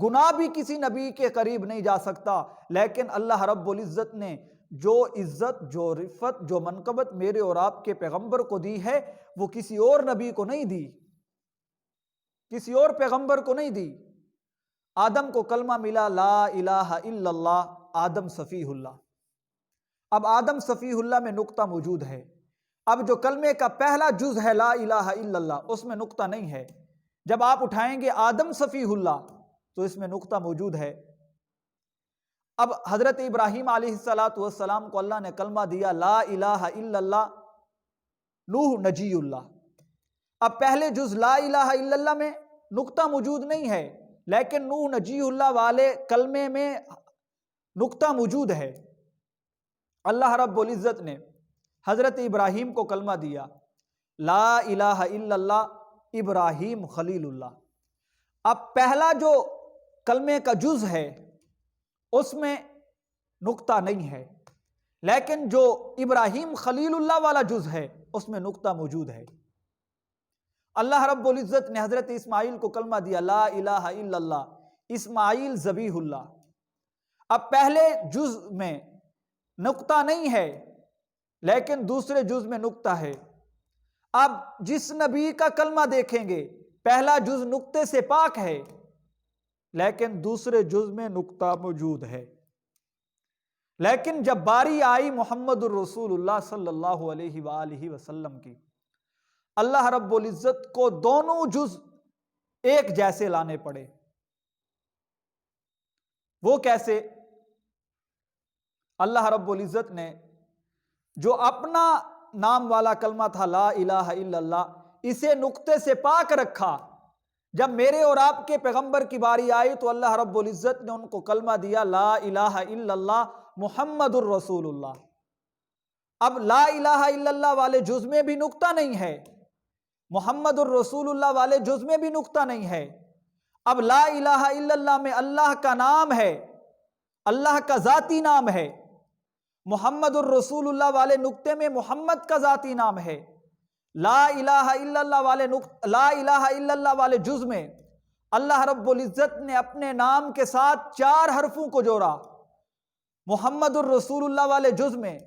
Speaker 1: گناہ بھی کسی نبی کے قریب نہیں جا سکتا، لیکن اللہ رب العزت نے جو عزت، جو رفت، جو منقبت میرے اور آپ کے پیغمبر کو دی ہے، وہ کسی اور نبی کو نہیں دی، کسی اور پیغمبر کو نہیں دی۔ آدم کو کلمہ ملا لا الہ الا اللہ، آدم صفیہ اللہ۔ اب آدم صفیہ اللہ میں نقطہ موجود ہے، اب جو کلمے کا پہلا جز ہے لا الہ الا اللہ، اس میں نقطہ نہیں ہے۔ جب آپ اٹھائیں گے آدم صفیہ اللہ تو اس میں نقطہ موجود ہے۔ اب حضرت ابراہیم علیہ السلام کو اللہ نے کلمہ دیا لا الہ الا اللہ، نوح نجی اللہ۔ اب پہلے جز لا الہ الا اللہ میں نقطہ موجود نہیں ہے، لیکن نوح نجی اللہ والے کلمے میں نقطہ موجود ہے۔ اللہ رب العزت نے حضرت ابراہیم کو کلمہ دیا لا الہ الا اللہ ابراہیم خلیل اللہ۔ اب پہلا جو کلمے کا جز ہے اس میں نقطہ نہیں ہے، لیکن جو ابراہیم خلیل اللہ والا جز ہے اس میں نقطہ موجود ہے۔ اللہ رب العزت نے حضرت اسماعیل کو کلمہ دیا لا الہ الا اللہ اسماعیل ذبیح اللہ۔ اب پہلے جز میں نقطہ نہیں ہے، لیکن دوسرے جز میں نقطہ ہے۔ اب جس نبی کا کلمہ دیکھیں گے پہلا جز نقطے سے پاک ہے، لیکن دوسرے جز میں نقطہ موجود ہے۔ لیکن جب باری آئی محمد الرسول اللہ صلی اللہ علیہ وآلہ وسلم کی، اللہ رب العزت کو دونوں جز ایک جیسے لانے پڑے۔ وہ کیسے؟ اللہ رب العزت نے جو اپنا نام والا کلمہ تھا لا الہ الا اللہ، اسے نقطے سے پاک رکھا۔ جب میرے اور آپ کے پیغمبر کی باری آئی تو اللہ رب العزت نے ان کو کلمہ دیا لا الہ الا اللہ محمد الرسول اللہ۔ اب لا الہ الا اللہ والے جز میں بھی نقطہ نہیں ہے، محمد الرسول اللہ والے جز میں بھی نقطہ نہیں ہے۔ اب لا الہ الا اللہ میں اللہ کا نام ہے، اللہ کا ذاتی نام ہے، محمد الرسول اللہ والے نقطے میں محمد کا ذاتی نام ہے۔ لا الہ الا اللہ والے جز میں اللہ رب العزت نے اپنے نام کے ساتھ 4 حرفوں کو جوڑا۔ محمد الرسول اللہ والے جز میں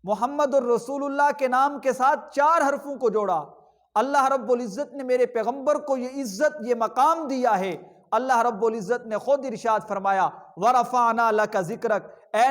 Speaker 1: محمد الرسول اللہ کے نام کے ساتھ 4 حرفوں کو جوڑا۔ اللہ رب العزت نے میرے پیغمبر کو یہ عزت، یہ مقام دیا ہے۔ اللہ رب العزت نے خود ارشاد فرمایا وَرَفَعْنَا لَكَ ذِكْرَكَ، اے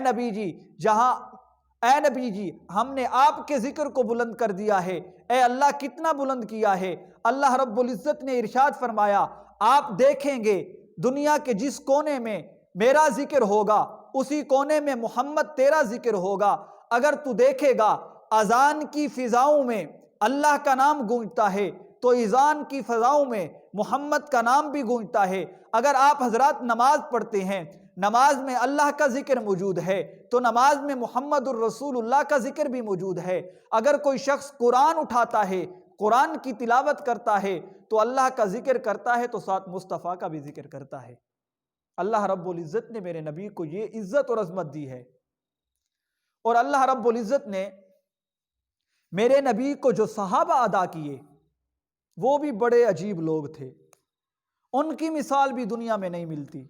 Speaker 1: نبی جی ہم نے آپ کے ذکر کو بلند کر دیا ہے۔ اے اللہ کتنا بلند کیا ہے۔ اللہ رب العزت نے ارشاد فرمایا آپ دیکھیں گے دنیا کے جس کونے میں میرا ذکر ہوگا اسی کونے میں محمد تیرا ذکر ہوگا۔ اگر تو دیکھے گا اذان کی فضاؤں میں اللہ کا نام گونجتا ہے تو اذان کی فضاؤں میں محمد کا نام بھی گونجتا ہے۔ اگر آپ حضرات نماز پڑھتے ہیں، نماز میں اللہ کا ذکر موجود ہے تو نماز میں محمد الرسول اللہ کا ذکر بھی موجود ہے۔ اگر کوئی شخص قرآن اٹھاتا ہے، قرآن کی تلاوت کرتا ہے تو اللہ کا ذکر کرتا ہے تو ساتھ مصطفیٰ کا بھی ذکر کرتا ہے۔ اللہ رب العزت نے میرے نبی کو یہ عزت اور عظمت دی ہے۔ اور اللہ رب العزت نے میرے نبی کو جو صحابہ ادا کیے وہ بھی بڑے عجیب لوگ تھے، ان کی مثال بھی دنیا میں نہیں ملتی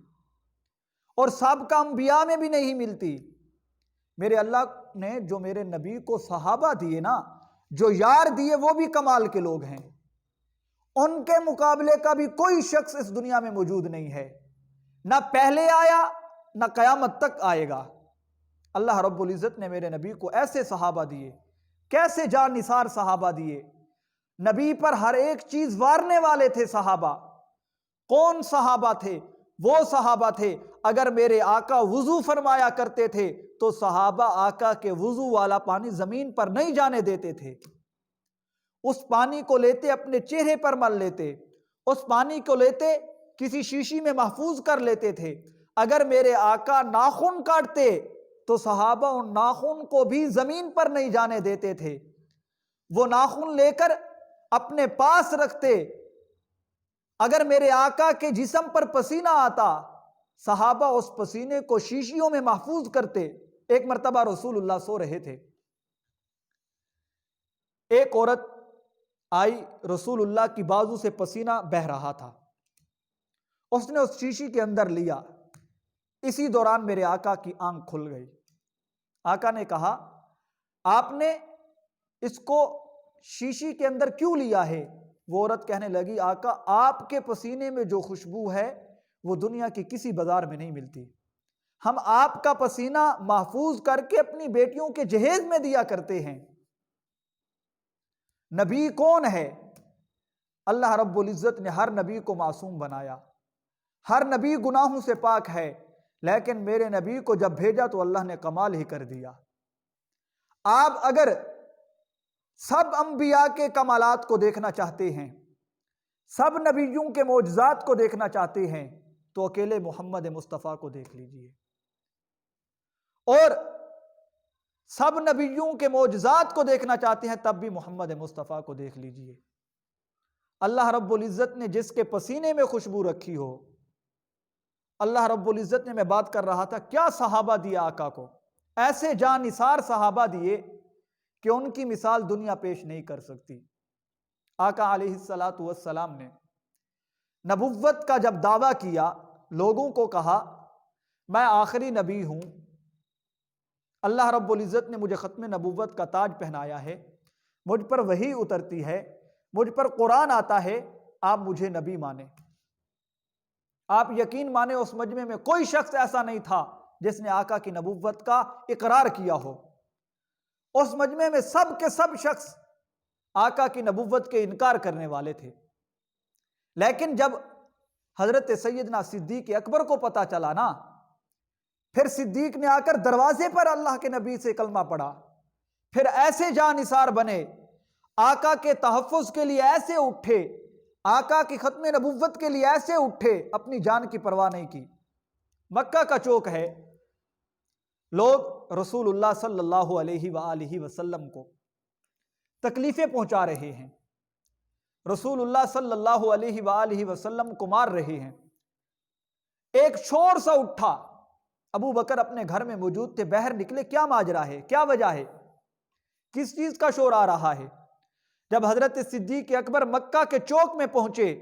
Speaker 1: اور سابقہ انبیاء میں بھی نہیں ملتی۔ میرے اللہ نے جو میرے نبی کو صحابہ دیے نا، جو یار دیے، وہ بھی کمال کے لوگ ہیں، ان کے مقابلے کا بھی کوئی شخص اس دنیا میں موجود نہیں ہے، نہ پہلے آیا نہ قیامت تک آئے گا۔ اللہ رب العزت نے میرے نبی کو ایسے صحابہ دیے، کیسے جان نثار صحابہ دیے، نبی پر ہر ایک چیز وارنے والے تھے صحابہ۔ کون صحابہ تھے؟ وہ صحابہ تھے اگر میرے آقا وضو فرمایا کرتے تھے تو صحابہ آقا کے وضو والا پانی زمین پر نہیں جانے دیتے تھے، اس پانی کو لیتے اپنے چہرے پر مل لیتے، اس پانی کو لیتے کسی شیشی میں محفوظ کر لیتے تھے۔ اگر میرے آقا ناخن کاٹتے تو صحابہ ان ناخن کو بھی زمین پر نہیں جانے دیتے تھے، وہ ناخن لے کر اپنے پاس رکھتے، اگر میرے آقا کے جسم پر پسینہ آتا صحابہ اس پسینے کو شیشیوں میں محفوظ کرتے۔ ایک مرتبہ رسول اللہ سو رہے تھے، ایک عورت آئی، رسول اللہ کی بازو سے پسینہ بہہ رہا تھا، اس نے اس شیشی کے اندر لیا، اسی دوران میرے آقا کی آنکھ کھل گئی۔ آقا نے کہا آپ نے اس کو شیشی کے اندر کیوں لیا ہے؟ وہ عورت کہنے لگی آقا آپ کے پسینے میں جو خوشبو ہے وہ دنیا کی کسی بازار میں نہیں ملتی، ہم آپ کا پسینہ محفوظ کر کے اپنی بیٹیوں کے جہیز میں دیا کرتے ہیں۔ نبی کون ہے؟ اللہ رب العزت نے ہر نبی کو معصوم بنایا، ہر نبی گناہوں سے پاک ہے، لیکن میرے نبی کو جب بھیجا تو اللہ نے کمال ہی کر دیا۔ آپ اگر سب انبیاء کے کمالات کو دیکھنا چاہتے ہیں، سب نبیوں کے معجزات کو دیکھنا چاہتے ہیں تو اکیلے محمد مصطفیٰ کو دیکھ لیجئے، اور سب نبیوں کے معجزات کو دیکھنا چاہتے ہیں تب بھی محمد مصطفیٰ کو دیکھ لیجئے۔ اللہ رب العزت نے جس کے پسینے میں خوشبو رکھی ہو، اللہ رب العزت نے، میں بات کر رہا تھا، کیا صحابہ دیا آقا کو، ایسے جاں نثار صحابہ دیے کہ ان کی مثال دنیا پیش نہیں کر سکتی۔ آقا علیہ السلام نے نبوت کا جب دعویٰ کیا، لوگوں کو کہا میں آخری نبی ہوں، اللہ رب العزت نے مجھے ختم نبوت کا تاج پہنایا ہے، مجھ پر وحی اترتی ہے، مجھ پر قرآن آتا ہے، آپ مجھے نبی مانیں۔ آپ یقین مانیں اس مجمع میں کوئی شخص ایسا نہیں تھا جس نے آقا کی نبوت کا اقرار کیا ہو۔ اس مجمع میں سب کے سب شخص آقا کی نبوت کے انکار کرنے والے تھے، لیکن جب حضرت سیدنا صدیق اکبر کو پتا چلا نا، پھر صدیق نے آ کر دروازے پر اللہ کے نبی سے کلمہ پڑھا، پھر ایسے جاں نثار بنے، آقا کے تحفظ کے لیے ایسے اٹھے، آقا کی ختم نبوت کے لیے ایسے اٹھے، اپنی جان کی پرواہ نہیں کی۔ مکہ کا چوک ہے، لوگ رسول اللہ صلی اللہ علیہ وآلہ وسلم کو تکلیفیں پہنچا رہے ہیں، رسول اللہ صلی اللہ علیہ وآلہ وسلم کو مار رہے ہیں۔ ایک شور سا اٹھا، ابو بکر اپنے گھر میں موجود تھے، باہر نکلے، کیا ماجرا ہے، کیا وجہ ہے، کس چیز کا شور آ رہا ہے؟ جب حضرت صدیق اکبر مکہ کے چوک میں پہنچے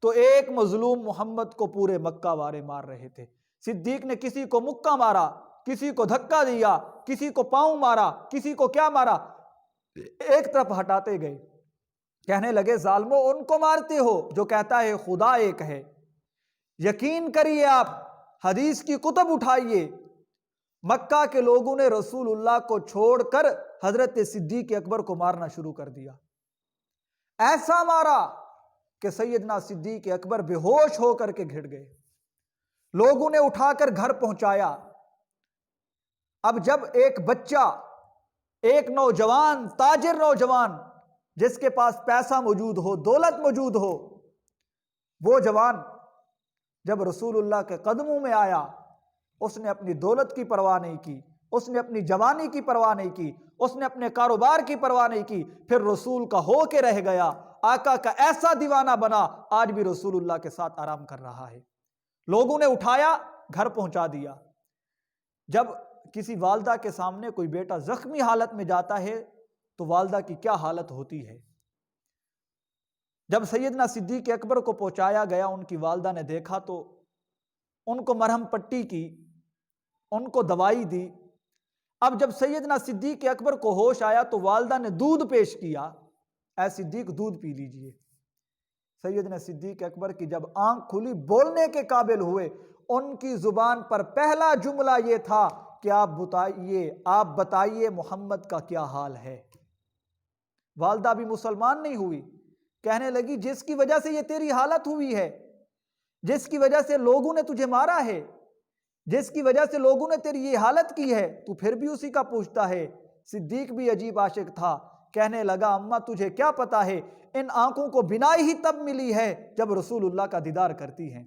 Speaker 1: تو ایک مظلوم محمد کو پورے مکہ والے مار رہے تھے۔ صدیق نے کسی کو مکہ مارا، کسی کو دھکا دیا، کسی کو پاؤں مارا، کسی کو کیا مارا، ایک طرف ہٹاتے گئے، کہنے لگے ظالمو ان کو مارتے ہو جو کہتا ہے خدا ایک ہے۔ یقین کریے، آپ حدیث کی کتب اٹھائیے، مکہ کے لوگوں نے رسول اللہ کو چھوڑ کر حضرت صدیق اکبر کو مارنا شروع کر دیا، ایسا مارا کہ سیدنا صدیق اکبر بے ہوش ہو کر کے گھڑ گئے، لوگوں نے اٹھا کر گھر پہنچایا۔ اب جب ایک بچہ، ایک نوجوان، تاجر نوجوان جس کے پاس پیسہ موجود ہو، دولت موجود ہو، وہ جوان جب رسول اللہ کے قدموں میں آیا، اس نے اپنی دولت کی پرواہ نہیں کی، اس نے اپنی جوانی کی پرواہ نہیں کی، اس نے اپنے کاروبار کی پرواہ نہیں کی، پھر رسول کا ہو کے رہ گیا، آقا کا ایسا دیوانہ بنا، آج بھی رسول اللہ کے ساتھ آرام کر رہا ہے۔ لوگوں نے اٹھایا، گھر پہنچا دیا۔ جب کسی والدہ کے سامنے کوئی بیٹا زخمی حالت میں جاتا ہے تو والدہ کی کیا حالت ہوتی ہے؟ جب سیدنا صدیق اکبر کو پہنچایا گیا، ان کی والدہ نے دیکھا تو ان کو مرہم پٹی کی، ان کو دوائی دی۔ اب جب سیدنا صدیق اکبر کو ہوش آیا تو والدہ نے دودھ پیش کیا، اے صدیق دودھ پی لیجئے۔ سیدنا صدیق اکبر کی جب آنکھ کھلی، بولنے کے قابل ہوئے، ان کی زبان پر پہلا جملہ یہ تھا کہ آپ بتائیے محمد کا کیا حال ہے۔ والدہ بھی مسلمان نہیں ہوئی، کہنے لگی جس کی وجہ سے یہ تیری حالت ہوئی ہے، جس کی وجہ سے لوگوں نے تجھے مارا ہے، جس کی وجہ سے لوگوں نے تیری یہ حالت کی ہے، تو پھر بھی اسی کا پوچھتا ہے۔ صدیق بھی عجیب عاشق تھا، کہنے لگا اماں تجھے کیا پتا ہے، ان آنکھوں کو بینائی ہی تب ملی ہے جب رسول اللہ کا دیدار کرتی ہیں،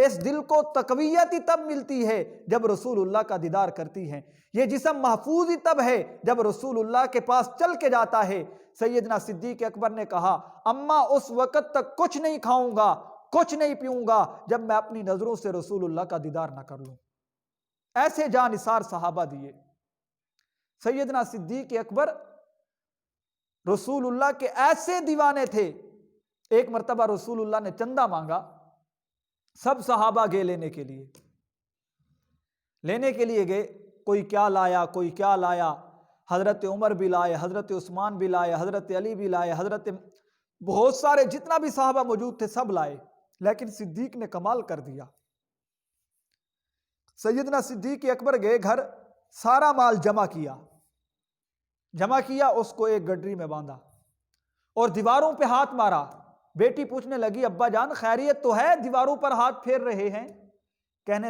Speaker 1: اس دل کو تقویت ہی تب ملتی ہے جب رسول اللہ کا دیدار کرتی ہیں، یہ جسم محفوظ ہی تب ہے جب رسول اللہ کے پاس چل کے جاتا ہے۔ سیدنا صدیق اکبر نے کہا اماں اس وقت تک کچھ نہیں کھاؤں گا، کچھ نہیں پیوں گا جب میں اپنی نظروں سے رسول اللہ کا دیدار نہ کر لوں۔ ایسے جان نثار صحابہ دیے۔ سیدنا صدیق اکبر رسول اللہ کے ایسے دیوانے تھے، ایک مرتبہ رسول اللہ نے چندہ مانگا، سب صحابہ گئے لینے کے لیے گئے، کوئی کیا لایا کوئی کیا لایا، حضرت عمر بھی لائے، حضرت عثمان بھی لائے، حضرت علی بھی لائے، بہت سارے جتنا بھی صحابہ موجود تھے سب لائے، لیکن صدیق نے کمال کر دیا۔ سیدنا صدیق اکبر گئے گھر، سارا مال جمع کیا، اس کو ایک گڈری میں باندھا اور دیواروں پہ ہاتھ مارا۔ بیٹی پوچھنے لگی ابا جان خیریت تو ہے، دیواروں پر ہاتھ پھیر رہے ہیں؟ کہنے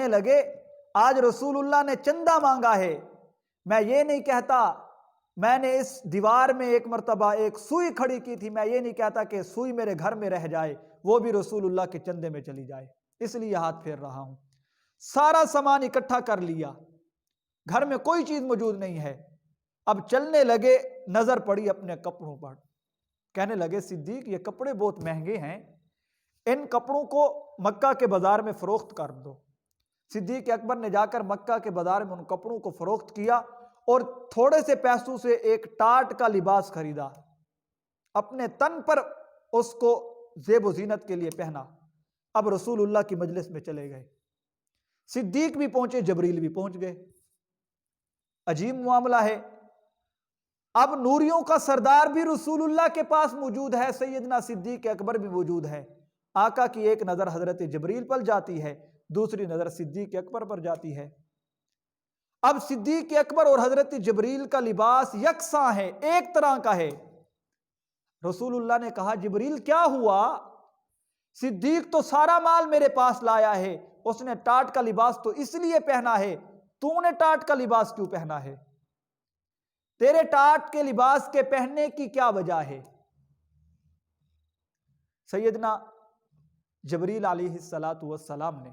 Speaker 1: لگے آج رسول اللہ نے چندہ مانگا ہے، میں یہ نہیں کہتا، میں نے اس دیوار میں ایک مرتبہ ایک سوئی کھڑی کی تھی، میں یہ نہیں کہتا کہ سوئی میرے گھر میں رہ جائے، وہ بھی رسول اللہ کے چندے میں چلی جائے، اس لیے ہاتھ پھیر رہا ہوں۔ سارا سامان اکٹھا کر لیا، گھر میں کوئی چیز موجود نہیں ہے۔ اب چلنے لگے، نظر پڑی اپنے کپڑوں پر، کہنے لگے صدیق یہ کپڑے بہت مہنگے ہیں، ان کپڑوں کو مکہ کے بازار میں فروخت کر دو۔ صدیق اکبر نے جا کر مکہ کے بازار میں ان کپڑوں کو فروخت کیا اور تھوڑے سے پیسوں سے ایک ٹاٹ کا لباس خریدا، اپنے تن پر اس کو زیب و زینت کے لیے پہنا۔ اب رسول اللہ کی مجلس میں چلے گئے، صدیق بھی پہنچے، جبریل بھی پہنچ گئے۔ عجیب معاملہ ہے، اب نوریوں کا سردار بھی رسول اللہ کے پاس موجود ہے، سیدنا صدیق اکبر بھی موجود ہے۔ آقا کی ایک نظر حضرت جبریل پر جاتی ہے، دوسری نظر صدیق اکبر پر جاتی ہے۔ اب صدیق اکبر اور حضرت جبریل کا لباس یکساں ہے، ایک طرح کا ہے۔ رسول اللہ نے کہا جبریل کیا ہوا؟ صدیق تو سارا مال میرے پاس لایا ہے، اس نے ٹاٹ کا لباس تو اس لیے پہنا ہے، تو نے ٹاٹ کا لباس کیوں پہنا ہے؟ تیرے ٹاٹ کے لباس کے پہننے کی کیا وجہ ہے؟ سیدنا جبریل علیہ السلام نے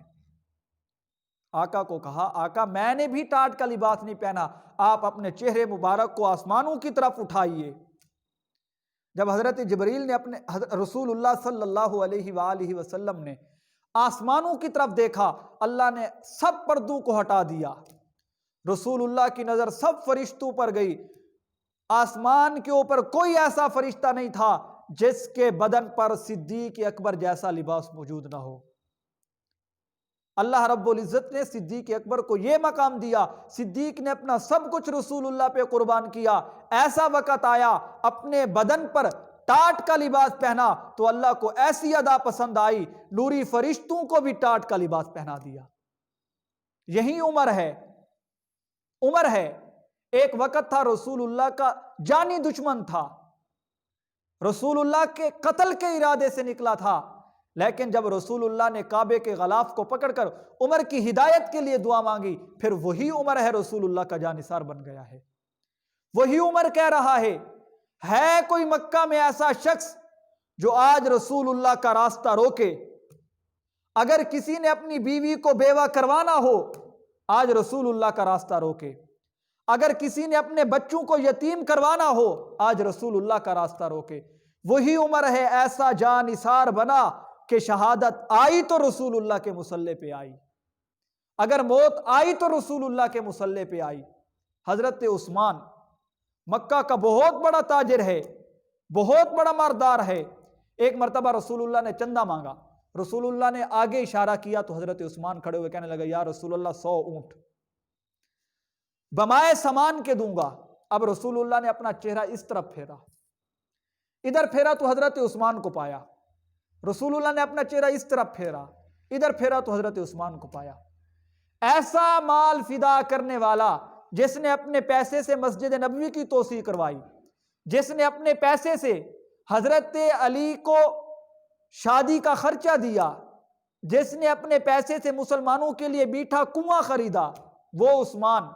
Speaker 1: آقا کو کہا آقا میں نے بھی ٹاٹ کا لباس نہیں پہنا، آپ اپنے چہرے مبارک کو آسمانوں کی طرف اٹھائیے۔ جب حضرت جبریل نے اپنے رسول اللہ صلی اللہ علیہ وآلہ وسلم نے آسمانوں کی طرف دیکھا، اللہ نے سب پردوں کو ہٹا دیا، رسول اللہ کی نظر سب فرشتوں پر گئی۔ آسمان کے اوپر کوئی ایسا فرشتہ نہیں تھا جس کے بدن پر صدیق اکبر جیسا لباس موجود نہ ہو۔ اللہ رب العزت نے صدیق اکبر کو یہ مقام دیا، صدیق نے اپنا سب کچھ رسول اللہ پہ قربان کیا۔ ایسا وقت آیا اپنے بدن پر ٹاٹ کا لباس پہنا تو اللہ کو ایسی ادا پسند آئی، نوری فرشتوں کو بھی ٹاٹ کا لباس پہنا دیا۔ یہی عمر ہے۔ ایک وقت تھا رسول اللہ کا جانی دشمن تھا، رسول اللہ کے قتل کے ارادے سے نکلا تھا، لیکن جب رسول اللہ نے کعبے کے غلاف کو پکڑ کر عمر کی ہدایت کے لیے دعا مانگی، پھر وہی عمر ہے رسول اللہ کا جانثار بن گیا ہے۔ وہی عمر کہہ رہا ہے کوئی مکہ میں ایسا شخص جو آج رسول اللہ کا راستہ روکے؟ اگر کسی نے اپنی بیوی کو بیوہ کروانا ہو آج رسول اللہ کا راستہ روکے، اگر کسی نے اپنے بچوں کو یتیم کروانا ہو آج رسول اللہ کا راستہ روکے۔ وہی عمر ہے، ایسا جانثار بنا کہ شہادت آئی تو رسول اللہ کے مصلی پہ آئی، اگر موت آئی تو رسول اللہ کے مصلی پہ آئی۔ حضرت عثمان مکہ کا بہت بڑا تاجر ہے، بہت بڑا مالدار ہے۔ ایک مرتبہ رسول اللہ نے چندہ مانگا، رسول اللہ نے آگے اشارہ کیا تو حضرت عثمان کھڑے ہوئے کہنے لگا یا رسول اللہ 100 اونٹ بمائے سامان کے دوں گا۔ اب رسول اللہ نے اپنا چہرہ اس طرف پھیرا، ادھر پھیرا تو حضرت عثمان کو پایا، رسول اللہ نے اپنا چہرہ اس طرف پھیرا، ادھر پھیرا تو حضرت عثمان کو پایا۔ ایسا مال فدا کرنے والا جس نے اپنے پیسے سے مسجد نبوی کی توسیع کروائی، جس نے اپنے پیسے سے حضرت علی کو شادی کا خرچہ دیا، جس نے اپنے پیسے سے مسلمانوں کے لیے میٹھا کنواں خریدا، وہ عثمان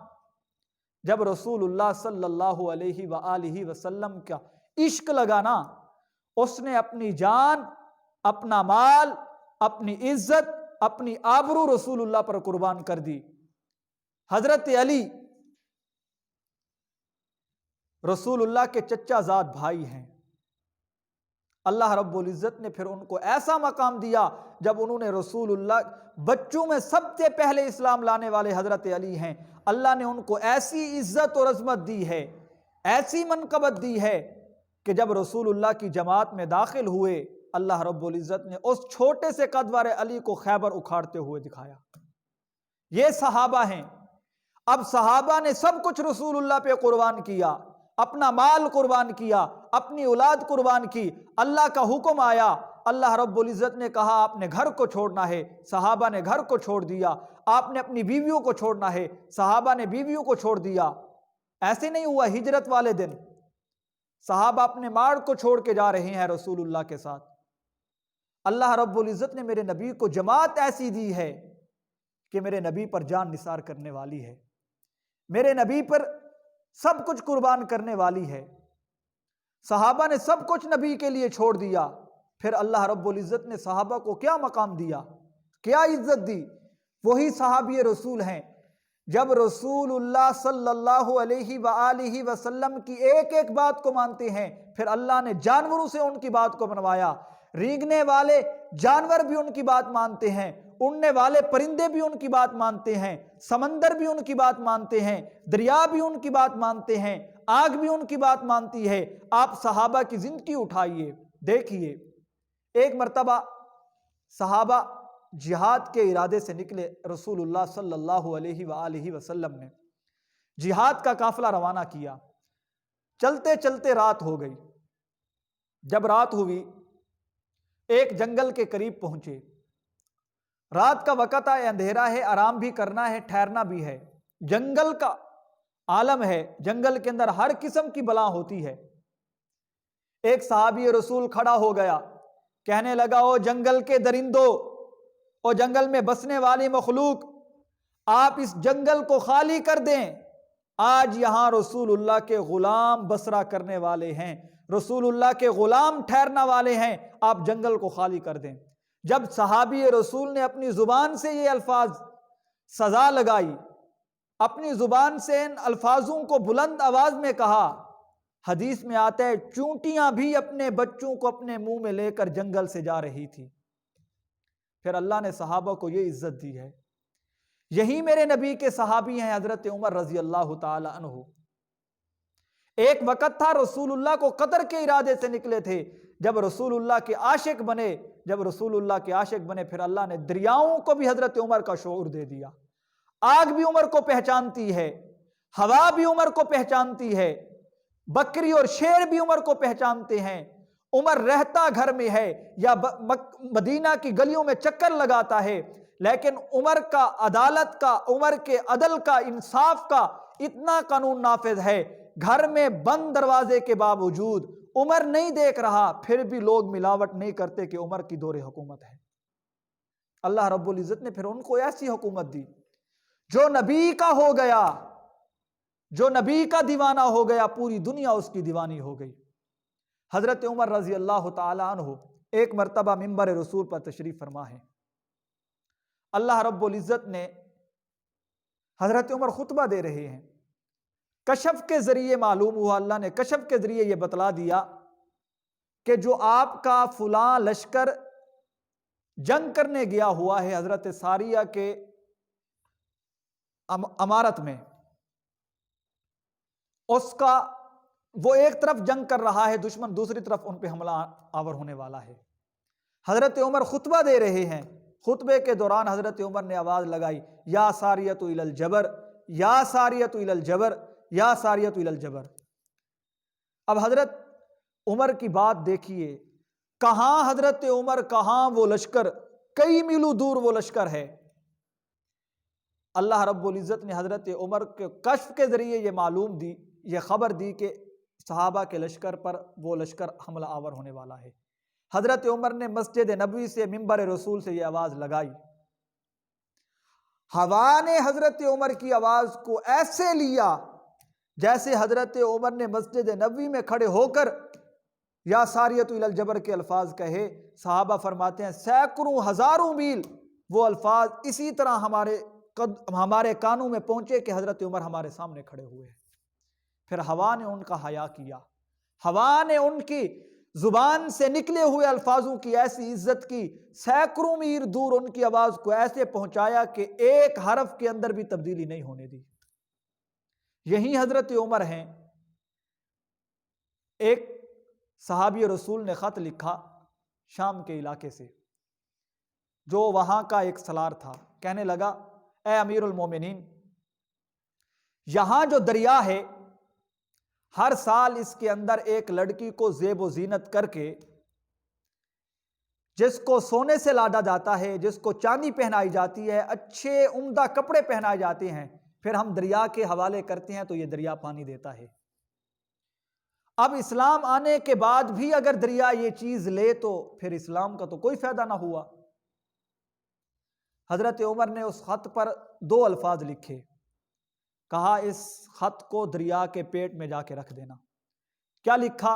Speaker 1: جب رسول اللہ صلی اللہ علیہ وآلہ وسلم کا عشق لگانا، اس نے اپنی جان، اپنا مال، اپنی عزت اپنی آبرو رسول اللہ پر قربان کر دی۔ حضرت علی رسول اللہ کے چچا زاد بھائی ہیں، اللہ رب العزت نے پھر ان کو ایسا مقام دیا جب انہوں نے رسول اللہ، بچوں میں سب سے پہلے اسلام لانے والے حضرت علی ہیں، اللہ نے ان کو ایسی عزت اور عظمت دی ہے، ایسی منقبت دی ہے کہ جب رسول اللہ کی جماعت میں داخل ہوئے، اللہ رب العزت نے اس چھوٹے سے قد والے علی کو خیبر اکھاڑتے ہوئے دکھایا۔ یہ صحابہ ہیں۔ اب صحابہ نے سب کچھ رسول اللہ پہ قربان کیا، اپنا مال قربان کیا، اپنی اولاد قربان کی۔ اللہ کا حکم آیا، اللہ رب العزت نے کہا آپ نے گھر کو چھوڑنا ہے، صحابہ نے گھر کو چھوڑ دیا۔ آپ نے اپنی بیویوں کو چھوڑنا ہے، صحابہ نے بیویوں کو چھوڑ دیا۔ ایسے نہیں ہوا ہجرت والے دن صحابہ اپنے مال کو چھوڑ کے جا رہے ہیں رسول اللہ کے ساتھ۔ اللہ رب العزت نے میرے نبی کو جماعت ایسی دی ہے کہ میرے نبی پر جان نثار کرنے والی ہے، میرے نبی پر سب کچھ قربان کرنے والی ہے۔ صحابہ نے سب کچھ نبی کے لیے چھوڑ دیا، پھر اللہ رب العزت نے صحابہ کو کیا مقام دیا، کیا عزت دی۔ وہی صحابی رسول ہیں، جب رسول اللہ صلی اللہ علیہ وآلہ وسلم کی ایک ایک بات کو مانتے ہیں، پھر اللہ نے جانوروں سے ان کی بات کو بنوایا۔ رینگنے والے جانور بھی ان کی بات مانتے ہیں، اڑنے والے پرندے بھی ان کی بات مانتے ہیں، سمندر بھی ان کی بات مانتے ہیں، دریا بھی ان کی بات مانتے ہیں، آگ بھی ان کی بات مانتی ہے۔ آپ صحابہ کی زندگی اٹھائیے، دیکھیے، ایک مرتبہ صحابہ جہاد کے ارادے سے نکلے، رسول اللہ صلی اللہ علیہ وآلہ وسلم نے جہاد کا قافلہ روانہ کیا۔ چلتے چلتے رات ہو گئی۔ جب رات ہوئی، ایک جنگل کے قریب پہنچے۔ رات کا وقت ہے، اندھیرا ہے، آرام بھی کرنا ہے، ٹھہرنا بھی ہے۔ جنگل کا عالم ہے، جنگل کے اندر ہر قسم کی بلا ہوتی ہے۔ ایک صحابی رسول کھڑا ہو گیا، کہنے لگا، او جنگل کے درندوں، او جنگل میں بسنے والی مخلوق، آپ اس جنگل کو خالی کر دیں، آج یہاں رسول اللہ کے غلام بسرا کرنے والے ہیں، رسول اللہ کے غلام ٹھہرنا والے ہیں، آپ جنگل کو خالی کر دیں۔ جب صحابی رسول نے اپنی زبان سے یہ الفاظ سزا لگائی، اپنی زبان سے ان الفاظوں کو بلند آواز میں کہا، حدیث میں آتا ہے چونٹیاں بھی اپنے بچوں کو اپنے منہ میں لے کر جنگل سے جا رہی تھی۔ پھر اللہ نے صحابہ کو یہ عزت دی ہے۔ یہی میرے نبی کے صحابی ہیں حضرت عمر رضی اللہ تعالی عنہ۔ ایک وقت تھا رسول اللہ کو قتل کے ارادے سے نکلے تھے، جب رسول اللہ کے عاشق بنے، پھر اللہ نے دریاؤں کو بھی حضرت عمر کا شعور دے دیا۔ آگ بھی عمر کو پہچانتی ہے، ہوا بھی عمر کو پہچانتی ہے، بکری اور شیر بھی عمر کو پہچانتے ہیں۔ عمر رہتا گھر میں ہے یا مدینہ کی گلیوں میں چکر لگاتا ہے، لیکن عمر کا عدالت کا، عمر کے عدل کا، انصاف کا اتنا قانون نافذ ہے، گھر میں بند دروازے کے باوجود عمر نہیں دیکھ رہا، پھر بھی لوگ ملاوٹ نہیں کرتے کہ عمر کی دور حکومت ہے۔ اللہ رب العزت نے پھر ان کو ایسی حکومت دی، جو نبی کا ہو گیا، جو نبی کا دیوانہ ہو گیا، پوری دنیا اس کی دیوانی ہو گئی۔ حضرت عمر رضی اللہ تعالی عنہ ایک مرتبہ منبر رسول پر تشریف فرما ہے۔ اللہ رب العزت نے، حضرت عمر خطبہ دے رہے ہیں، کشف کے ذریعے معلوم ہوا، اللہ نے کشف کے ذریعے یہ بتلا دیا کہ جو آپ کا فلاں لشکر جنگ کرنے گیا ہوا ہے حضرت ساریہ کے امارت میں، اس کا وہ ایک طرف جنگ کر رہا ہے، دشمن دوسری طرف ان پہ حملہ آور ہونے والا ہے۔ حضرت عمر خطبہ دے رہے ہیں، خطبے کے دوران حضرت عمر نے آواز لگائی، یا ساریۃ الی الجبر، یا ساریۃ الی الجبر، یا ساریۃ الی الجبر۔ اب حضرت عمر کی بات دیکھیے، کہاں حضرت عمر، کہاں وہ لشکر، کئی میلوں دور وہ لشکر ہے۔ اللہ رب العزت نے حضرت عمر کے کشف کے ذریعے یہ معلوم دی، یہ خبر دی کہ صحابہ کے لشکر پر وہ لشکر حملہ آور ہونے والا ہے۔ حضرت عمر نے مسجد نبوی سے، منبر رسول سے یہ آواز لگائی۔ ہوا نے حضرت عمر کی آواز کو ایسے لیا جیسے حضرت عمر نے مسجد نبوی میں کھڑے ہو کر یا ساریۃ الی الجبر کے الفاظ کہے، صحابہ فرماتے ہیں سینکڑوں ہزاروں میل وہ الفاظ اسی طرح ہمارے کانوں میں پہنچے کہ حضرت عمر ہمارے سامنے کھڑے ہوئے۔ پھر ہوا نے ان کا حیا کیا، ہوا نے ان کی زبان سے نکلے ہوئے الفاظوں کی ایسی عزت کی، سینکڑوں میل دور ان کی آواز کو ایسے پہنچایا کہ ایک حرف کے اندر بھی تبدیلی نہیں ہونے دی۔ یہی حضرت عمر ہیں۔ ایک صحابی رسول نے خط لکھا شام کے علاقے سے، جو وہاں کا ایک سالار تھا، کہنے لگا اے امیر المومنین، یہاں جو دریا ہے ہر سال اس کے اندر ایک لڑکی کو زیب و زینت کر کے، جس کو سونے سے لادا جاتا ہے، جس کو چاندی پہنائی جاتی ہے، اچھے عمدہ کپڑے پہنائے جاتے ہیں، پھر ہم دریا کے حوالے کرتے ہیں تو یہ دریا پانی دیتا ہے۔ اب اسلام آنے کے بعد بھی اگر دریا یہ چیز لے تو پھر اسلام کا تو کوئی فائدہ نہ ہوا۔ حضرت عمر نے اس خط پر دو الفاظ لکھے، کہا اس خط کو دریا کے پیٹ میں جا کے رکھ دینا۔ کیا لکھا؟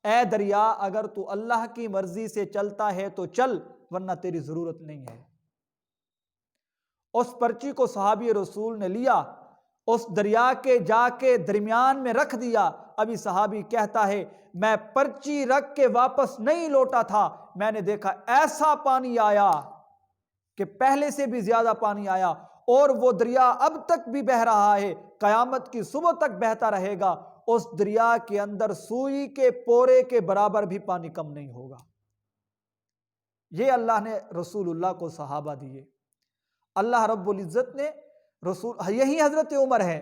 Speaker 1: اے دریا، اگر تو اللہ کی مرضی سے چلتا ہے تو چل، ورنہ تیری ضرورت نہیں ہے۔ اس پرچی کو صحابی رسول نے لیا، اس دریا کے جا کے درمیان میں رکھ دیا۔ ابھی صحابی کہتا ہے میں پرچی رکھ کے واپس نہیں لوٹا تھا، میں نے دیکھا ایسا پانی آیا کہ پہلے سے بھی زیادہ پانی آیا، اور وہ دریا اب تک بھی بہہ رہا ہے، قیامت کی صبح تک بہتا رہے گا۔ اس دریا کے اندر سوئی کے پورے کے برابر بھی پانی کم نہیں ہوگا۔ یہ اللہ نے رسول اللہ کو صحابہ دیے۔ اللہ رب العزت نے یہی حضرت عمر ہے،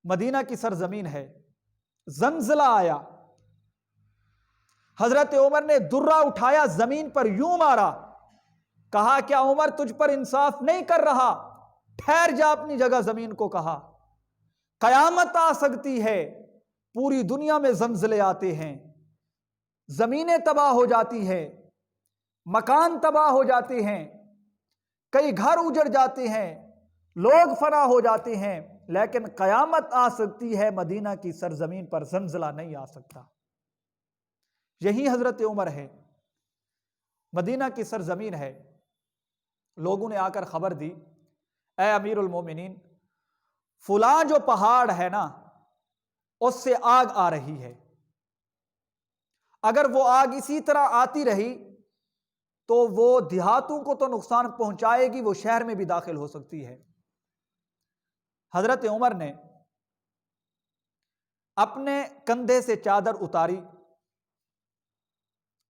Speaker 1: مدینہ کی سرزمین ہے، زلزلہ آیا، حضرت عمر نے درہ اٹھایا، زمین پر یوں مارا، کہا کیا عمر تجھ پر انصاف نہیں کر رہا، ٹھہر جا اپنی جگہ۔ زمین کو کہا قیامت آ سکتی ہے، پوری دنیا میں زلزلے آتے ہیں، زمینیں تباہ ہو جاتی ہیں، مکان تباہ ہو جاتے ہیں، کئی گھر اجڑ جاتے ہیں، لوگ فنا ہو جاتے ہیں، لیکن قیامت آ سکتی ہے، مدینہ کی سرزمین پر زلزلہ نہیں آ سکتا۔ یہی حضرت عمر ہے، مدینہ کی سرزمین ہے۔ لوگوں نے آ کر خبر دی اے امیر المومنین، فلاں جو پہاڑ ہے نا اس سے آگ آ رہی ہے، اگر وہ آگ اسی طرح آتی رہی تو وہ دیہاتوں کو تو نقصان پہنچائے گی، وہ شہر میں بھی داخل ہو سکتی ہے۔ حضرت عمر نے اپنے کندھے سے چادر اتاری،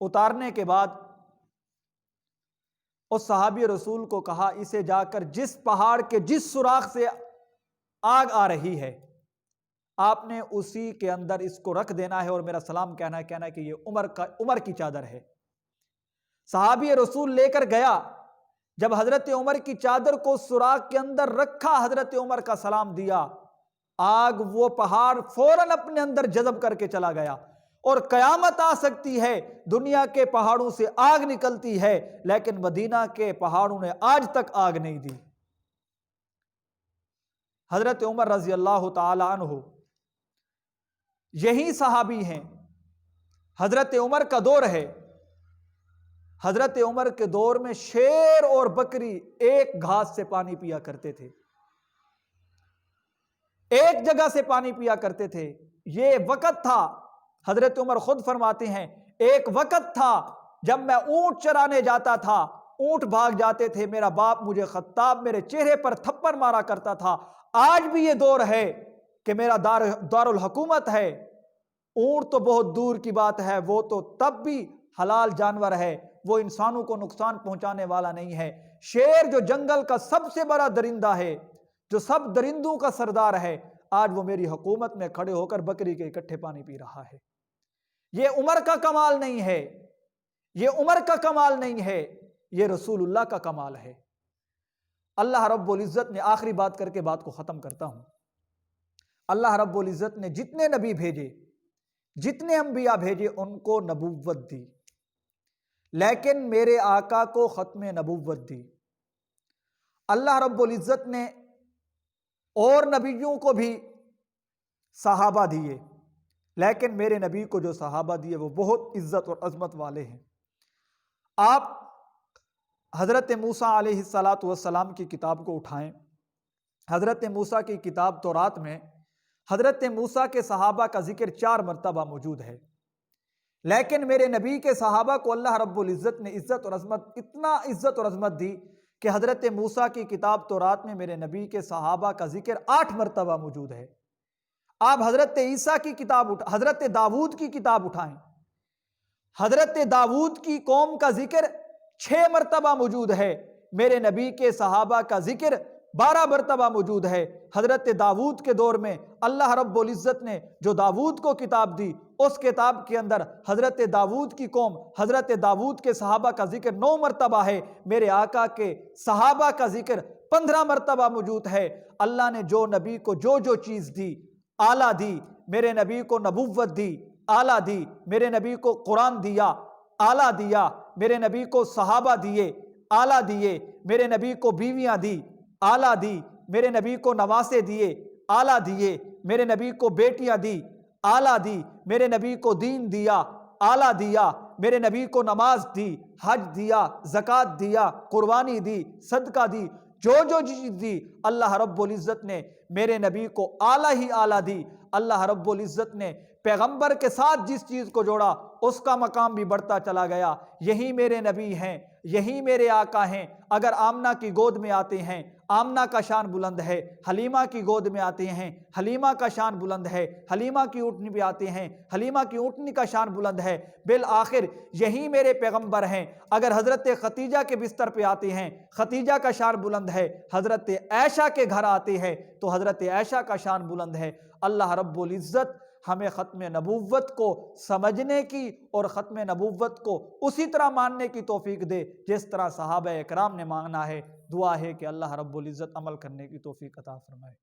Speaker 1: اتارنے کے بعد اس صحابی رسول کو کہا اسے جا کر جس پہاڑ کے جس سوراخ سے آگ آ رہی ہے آپ نے اسی کے اندر اس کو رکھ دینا ہے، اور میرا سلام کہنا ہے کہ یہ عمر کی چادر ہے۔ صحابی رسول لے کر گیا، جب حضرت عمر کی چادر کو سوراخ کے اندر رکھا، حضرت عمر کا سلام دیا، آگ وہ پہاڑ فوراً اپنے اندر جذب کر کے چلا گیا۔ اور قیامت آ سکتی ہے، دنیا کے پہاڑوں سے آگ نکلتی ہے، لیکن مدینہ کے پہاڑوں نے آج تک آگ نہیں دی۔ حضرت عمر رضی اللہ تعالی عنہ یہی صحابی ہیں، حضرت عمر کا دور ہے، حضرت عمر کے دور میں شیر اور بکری ایک گھاس سے پانی پیا کرتے تھے، ایک جگہ سے پانی پیا کرتے تھے۔ یہ وقت تھا، حضرت عمر خود فرماتے ہیں ایک وقت تھا جب میں اونٹ چرانے جاتا تھا، اونٹ بھاگ جاتے تھے، میرا باپ مجھے خطاب میرے چہرے پر تھپڑ مارا کرتا تھا۔ آج بھی یہ دور ہے کہ میرا دارالحکومت ہے، اونٹ تو بہت دور کی بات ہے، وہ تو تب بھی حلال جانور ہے، وہ انسانوں کو نقصان پہنچانے والا نہیں ہے۔ شیر جو جنگل کا سب سے بڑا درندہ ہے، جو سب درندوں کا سردار ہے، آج وہ میری حکومت میں کھڑے ہو کر بکری کے اکٹھے پانی پی رہا ہے۔ یہ عمر کا کمال نہیں ہے، یہ عمر کا کمال نہیں ہے، یہ رسول اللہ کا کمال ہے۔ اللہ رب العزت نے آخری بات کر کے بات کو ختم کرتا ہوں، اللہ رب العزت نے جتنے نبی بھیجے، جتنے انبیاء بھیجے، ان کو نبوت دی، لیکن میرے آقا کو ختم نبوت دی۔ اللہ رب العزت نے اور نبیوں کو بھی صحابہ دیے، لیکن میرے نبی کو جو صحابہ دیے وہ بہت عزت اور عظمت والے ہیں۔ آپ حضرت موسیٰ علیہ السلام کی کتاب کو اٹھائیں۔ حضرت موسیٰ کی کتاب تورات میں حضرت موسیٰ کے صحابہ کا ذکر 4 مرتبہ موجود ہے، لیکن میرے نبی کے صحابہ کو اللہ رب العزت نے اتنا عزت اور عظمت دی کہ حضرت موسیٰ کی کتاب تورات میں میرے نبی کے صحابہ کا ذکر 8 مرتبہ موجود ہے۔ آپ حضرت عیسیٰ کی کتاب حضرت داؤد کی کتاب اٹھائیں، حضرت داؤد کی قوم کا ذکر 6 مرتبہ موجود ہے، میرے نبی کے صحابہ کا ذکر 12 مرتبہ موجود ہے۔ حضرت داؤد کے دور میں اللہ رب العزت نے جو داؤد کو کتاب دی، اس کتاب کے اندر حضرت داؤد کی قوم، حضرت داؤد کے صحابہ کا ذکر 9 مرتبہ ہے، میرے آقا کے صحابہ کا ذکر 15 مرتبہ موجود ہے۔ اللہ نے جو نبی کو جو چیز دی، اعلیٰ دی، میرے نبی کو نبوت دی، اعلیٰ دی، میرے نبی کو قرآن دیا، اعلیٰ دیا، میرے نبی کو صحابہ دیے، اعلیٰ دیے، میرے نبی کو بیویاں دی، اعلیٰ دی، میرے نبی کو نواسے دیے، اعلیٰ دیے، میرے نبی کو بیٹیاں دی، اعلیٰ دی، میرے نبی کو دین دیا، اعلیٰ دیا، میرے نبی کو نماز دی، حج دیا، زکوٰۃ دیا، قربانی دی، صدقہ دی، جو چیز دی، اللہ رب العزت نے میرے نبی کو اعلیٰ ہی اعلیٰ دی۔ اللہ رب العزت نے پیغمبر کے ساتھ جس چیز کو جوڑا، اس کا مقام بھی بڑھتا چلا گیا۔ یہی میرے نبی ہیں، یہی میرے آقا ہیں۔ اگر آمنہ کی گود میں آتے ہیں، آمنہ کا شان بلند ہے، حلیمہ کی گود میں آتے ہیں، حلیمہ کا شان بلند ہے، حلیمہ کی اونٹنی پہ آتے ہیں، حلیمہ کی اونٹنی کا شان بلند ہے۔ بالآخر یہی میرے پیغمبر ہیں۔ اگر حضرت ختیجہ کے بستر پہ آتے ہیں، ختیجہ کا شان بلند ہے، حضرت عائشہ کے گھر آتے ہیں تو حضرت عائشہ کا شان بلند ہے۔ اللہ رب العزت ہمیں ختم نبوت کو سمجھنے کی اور ختم نبوت کو اسی طرح ماننے کی توفیق دے جس طرح صحابہ اکرام نے مانگنا ہے۔ دعا ہے کہ اللہ رب العزت عمل کرنے کی توفیق عطا فرمائے۔